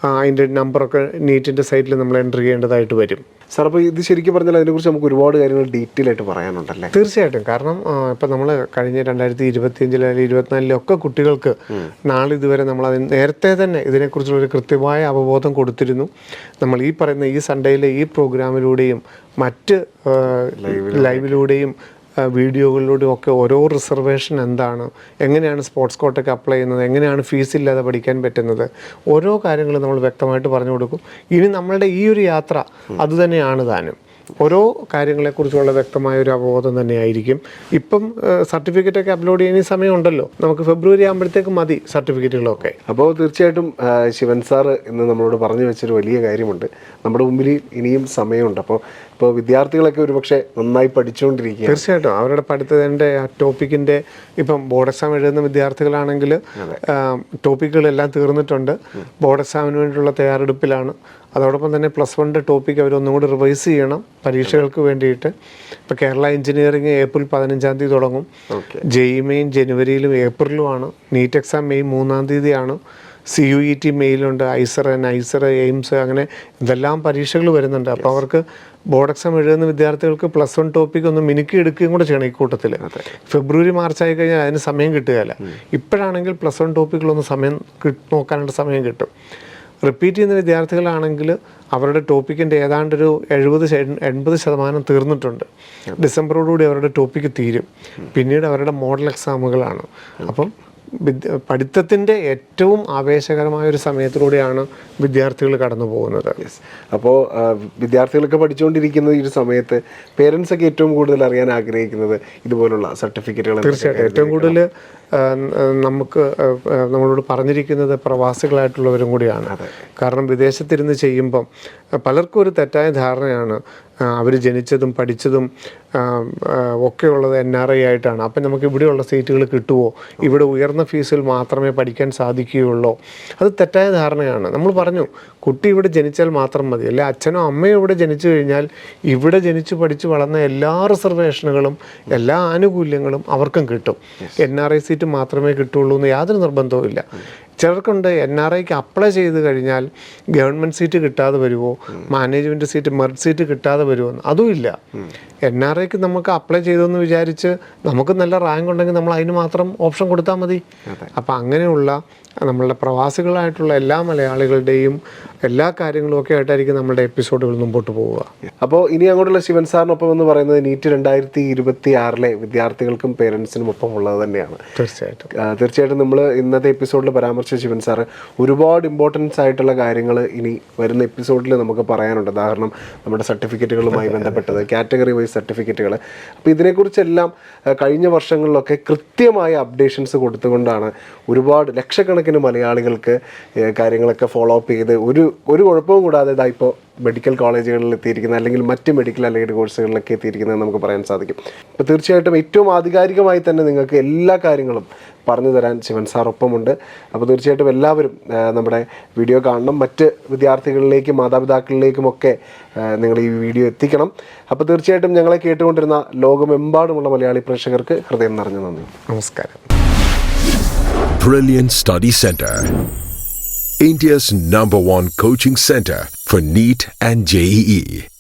അതിൻ്റെ നമ്പറൊക്കെ നീറ്റിൻ്റെ സൈറ്റിൽ നമ്മൾ എൻ്റർ ചെയ്യേണ്ടതായിട്ട് വരും. സാർ, അപ്പോൾ ഇത് ശരിക്കും പറഞ്ഞാൽ അതിനെക്കുറിച്ച് നമുക്ക് ഒരുപാട് കാര്യങ്ങൾ ഡീറ്റെയിൽ ആയിട്ട് പറയാനുണ്ടല്ലേ? തീർച്ചയായിട്ടും. കാരണം ഇപ്പം നമ്മൾ കഴിഞ്ഞ 2025 അല്ലെങ്കിൽ 2024 ഒക്കെ കുട്ടികൾക്ക് നാളിതുവരെ നമ്മൾ നേരത്തെ തന്നെ ഇതിനെക്കുറിച്ചുള്ളൊരു കൃത്യമായ അവബോധം കൊടുത്തിരുന്നു. നമ്മൾ ഈ പറയുന്ന ഈ സൺഡേയിലെ ഈ പ്രോഗ്രാമിലൂടെയും മറ്റ് ലൈവിലൂടെയും വീഡിയോകളിലൂടെയും ഒക്കെ ഓരോ റിസർവേഷൻ എന്താണ്, എങ്ങനെയാണ് സ്പോർട്സ് കോട്ടയ്ക്ക് അപ്ലൈ ചെയ്യുന്നത്, എങ്ങനെയാണ് ഫീസ് ഇല്ലാതെ പഠിക്കാൻ പറ്റുന്നത്, ഓരോ കാര്യങ്ങളും നമ്മൾ വ്യക്തമായിട്ട് പറഞ്ഞു കൊടുക്കും. ഇനി നമ്മളുടെ ഈ ഒരു യാത്ര അതുതന്നെയാണ് താനും. ഓരോ കാര്യങ്ങളെക്കുറിച്ചുള്ള വ്യക്തമായ ഒരു അവബോധം തന്നെയായിരിക്കും. ഇപ്പം സർട്ടിഫിക്കറ്റൊക്കെ അപ്ലോഡ് ചെയ്യുന്ന സമയമുണ്ടല്ലോ, നമുക്ക് ഫെബ്രുവരി ആകുമ്പോഴത്തേക്കും മതി സർട്ടിഫിക്കറ്റുകളൊക്കെ. അപ്പോൾ തീർച്ചയായിട്ടും ശിവൻ സാർ ഇന്ന് നമ്മളോട് പറഞ്ഞു വെച്ചൊരു വലിയ കാര്യമുണ്ട്. നമ്മുടെ മുമ്പിൽ ഇനിയും സമയമുണ്ട്. ഇപ്പോൾ വിദ്യാർത്ഥികളൊക്കെ ഒരുപക്ഷെ നന്നായി പഠിച്ചുകൊണ്ടിരിക്കുക. തീർച്ചയായിട്ടും അവരുടെ പഠിത്തത്തിൻ്റെ ടോപ്പിക്കിൻ്റെ ഇപ്പം ബോർഡ് എക്സാം എഴുതുന്ന വിദ്യാർത്ഥികളാണെങ്കിൽ ടോപ്പിക്കുകളെല്ലാം തീർന്നിട്ടുണ്ട്, ബോർഡ് എക്സാമിന് വേണ്ടിയിട്ടുള്ള തയ്യാറെടുപ്പിലാണ്. അതോടൊപ്പം തന്നെ +1 ടോപ്പിക്ക് അവരൊന്നും കൂടി റിവൈസ് ചെയ്യണം പരീക്ഷകൾക്ക് വേണ്ടിയിട്ട്. ഇപ്പോൾ കേരള എഞ്ചിനീയറിംഗ് ഏപ്രിൽ 15 തുടങ്ങും, JEE മെയിൻ ജനുവരിയിലും ഏപ്രിലുമാണ്, നീറ്റ് എക്സാം മെയ് 3 CUET മെയിലുണ്ട്, ISER, AIMS, അങ്ങനെ ഇതെല്ലാം പരീക്ഷകൾ വരുന്നുണ്ട്. അപ്പോൾ അവർക്ക് ബോർഡ് എക്സാം എഴുതുന്ന വിദ്യാർത്ഥികൾക്ക് +1 ടോപ്പിക്ക് ഒന്ന് മിനുക്കി എടുക്കുകയും കൂടെ ചെയ്യണം. ഈ കൂട്ടത്തിൽ ഫെബ്രുവരി മാർച്ച് ആയി കഴിഞ്ഞാൽ അതിന് സമയം കിട്ടുകയില്ല. ഇപ്പോഴാണെങ്കിൽ +1 ടോപ്പിക്കുകളൊന്ന് സമയം നോക്കാനായിട്ട് സമയം കിട്ടും. റിപ്പീറ്റ് ചെയ്യുന്ന വിദ്യാർത്ഥികളാണെങ്കിൽ അവരുടെ ടോപ്പിക്കിൻ്റെ ഏതാണ്ടൊരു 70-80% തീർന്നിട്ടുണ്ട്. ഡിസംബറോടുകൂടി അവരുടെ ടോപ്പിക്ക് തീരും. പിന്നീട് അവരുടെ മോഡൽ എക്സാമുകളാണ്. അപ്പം പഠിത്തത്തിൻ്റെ ഏറ്റവും ആവേശകരമായ ഒരു സമയത്തിലൂടെയാണ് വിദ്യാർത്ഥികൾ കടന്നു പോകുന്നത്. അപ്പോൾ വിദ്യാർത്ഥികളൊക്കെ പഠിച്ചുകൊണ്ടിരിക്കുന്ന ഈ ഒരു സമയത്ത് പേരൻസൊക്കെ ഏറ്റവും കൂടുതൽ അറിയാൻ ആഗ്രഹിക്കുന്നത് ഇതുപോലുള്ള സർട്ടിഫിക്കറ്റുകൾ. തീർച്ചയായിട്ടും ഏറ്റവും കൂടുതൽ നമ്മളോട് പറഞ്ഞിരിക്കുന്നത് പ്രവാസികളായിട്ടുള്ളവരും കൂടിയാണ്. കാരണം വിദേശത്തിരുന്ന് ചെയ്യുമ്പം പലർക്കും ഒരു തെറ്റായ ധാരണയാണ് അവർ ജനിച്ചതും പഠിച്ചതും ഒക്കെയുള്ളത് NRI ആയിട്ടാണ്. അപ്പം നമുക്ക് ഇവിടെയുള്ള സീറ്റുകൾ കിട്ടുമോ, ഇവിടെ ഉയർന്ന ഫീസിൽ മാത്രമേ പഠിക്കാൻ സാധിക്കുകയുള്ളൂ, അത് തെറ്റായ ധാരണയാണ്. നമ്മൾ പറഞ്ഞു കുട്ടി ഇവിടെ ജനിച്ചാൽ മാത്രം മതി, അല്ലെ അച്ഛനോ അമ്മയോ ഇവിടെ ജനിച്ചു കഴിഞ്ഞാൽ ഇവിടെ ജനിച്ച് പഠിച്ച് വളർന്ന എല്ലാ റിസർവേഷനുകളും എല്ലാ ആനുകൂല്യങ്ങളും അവർക്കും കിട്ടും. NRI സീറ്റ് മാത്രമേ കിട്ടുള്ളൂ എന്ന് യാതൊരു നിർബന്ധവും ഇല്ല. ചിലർക്കുണ്ട് NRIക്ക് അപ്ലൈ ചെയ്ത് കഴിഞ്ഞാൽ ഗവൺമെൻറ് സീറ്റ് കിട്ടാതെ വരുമോ, മാനേജ്മെൻറ്റ് സീറ്റ്, മെറിറ്റ് സീറ്റ് കിട്ടാതെ വരുമോ എന്ന്. അതുമില്ല. NRIക്ക് നമുക്ക് അപ്ലൈ ചെയ്തെന്ന് വിചാരിച്ച് നമുക്ക് നല്ല റാങ്ക് ഉണ്ടെങ്കിൽ നമ്മൾ അതിന് മാത്രം ഓപ്ഷൻ കൊടുത്താൽ മതി. അപ്പോൾ അങ്ങനെയുള്ള നമ്മളുടെ പ്രവാസികളായിട്ടുള്ള എല്ലാ മലയാളികളുടെയും എല്ലാ കാര്യങ്ങളും ഒക്കെ ആയിട്ടായിരിക്കും നമ്മുടെ എപ്പിസോഡുകൾ മുമ്പോട്ട് പോവുക. അപ്പോൾ ഇനി അങ്ങോട്ടുള്ള ശിവൻ സാറിനൊപ്പം എന്ന് പറയുന്നത് നീറ്റ് 2026 വിദ്യാർത്ഥികൾക്കും പേരൻസിനും ഒപ്പം ഉള്ളത് തന്നെയാണ്. തീർച്ചയായിട്ടും നമ്മൾ ഇന്നത്തെ എപ്പിസോഡിൽ പരാമർശിച്ച ശിവൻ സാറ് ഒരുപാട് ഇമ്പോർട്ടൻസ് ആയിട്ടുള്ള കാര്യങ്ങൾ ഇനി വരുന്ന എപ്പിസോഡിൽ നമുക്ക് പറയാനുണ്ട്. ഉദാഹരണം നമ്മുടെ സർട്ടിഫിക്കറ്റുകളുമായി ബന്ധപ്പെട്ടത്, കാറ്റഗറി വൈസ് സർട്ടിഫിക്കറ്റുകൾ. അപ്പോൾ ഇതിനെക്കുറിച്ചെല്ലാം കഴിഞ്ഞ വർഷങ്ങളിലൊക്കെ കൃത്യമായ അപ്ഡേഷൻസ് കൊടുത്തുകൊണ്ടാണ് ഒരുപാട് ലക്ഷക്കണക്കിന് മലയാളികൾക്ക് കാര്യങ്ങളൊക്കെ ഫോളോ അപ്പ് ചെയ്ത് ഒരു കുഴപ്പവും കൂടാതെ ഇപ്പോൾ മെഡിക്കൽ കോളേജുകളിൽ എത്തിയിരിക്കുന്നത്, അല്ലെങ്കിൽ മറ്റ് മെഡിക്കൽ അലൈഡ് കോഴ്സുകളിലൊക്കെ എത്തിയിരിക്കുന്നത് നമുക്ക് പറയാൻ സാധിക്കും. അപ്പോൾ തീർച്ചയായിട്ടും ഏറ്റവും ആധികാരികമായി തന്നെ നിങ്ങൾക്ക് എല്ലാ കാര്യങ്ങളും പറഞ്ഞു തരാൻ ശിവൻ സാർ ഒപ്പമുണ്ട്. അപ്പോൾ തീർച്ചയായിട്ടും എല്ലാവരും നമ്മുടെ വീഡിയോ കാണണം. മറ്റ് വിദ്യാർത്ഥികളിലേക്കും മാതാപിതാക്കളിലേക്കുമൊക്കെ നിങ്ങൾ ഈ വീഡിയോ എത്തിക്കണം. അപ്പോൾ തീർച്ചയായിട്ടും ഞങ്ങളെ കേട്ടുകൊണ്ടിരുന്ന ലോകമെമ്പാടുമുള്ള മലയാളി പ്രേക്ഷകർക്ക് ഹൃദയം നിറഞ്ഞ നന്ദി. നമസ്കാരം. Brilliant Study Center, India's #1 coaching center for NEET and JEE.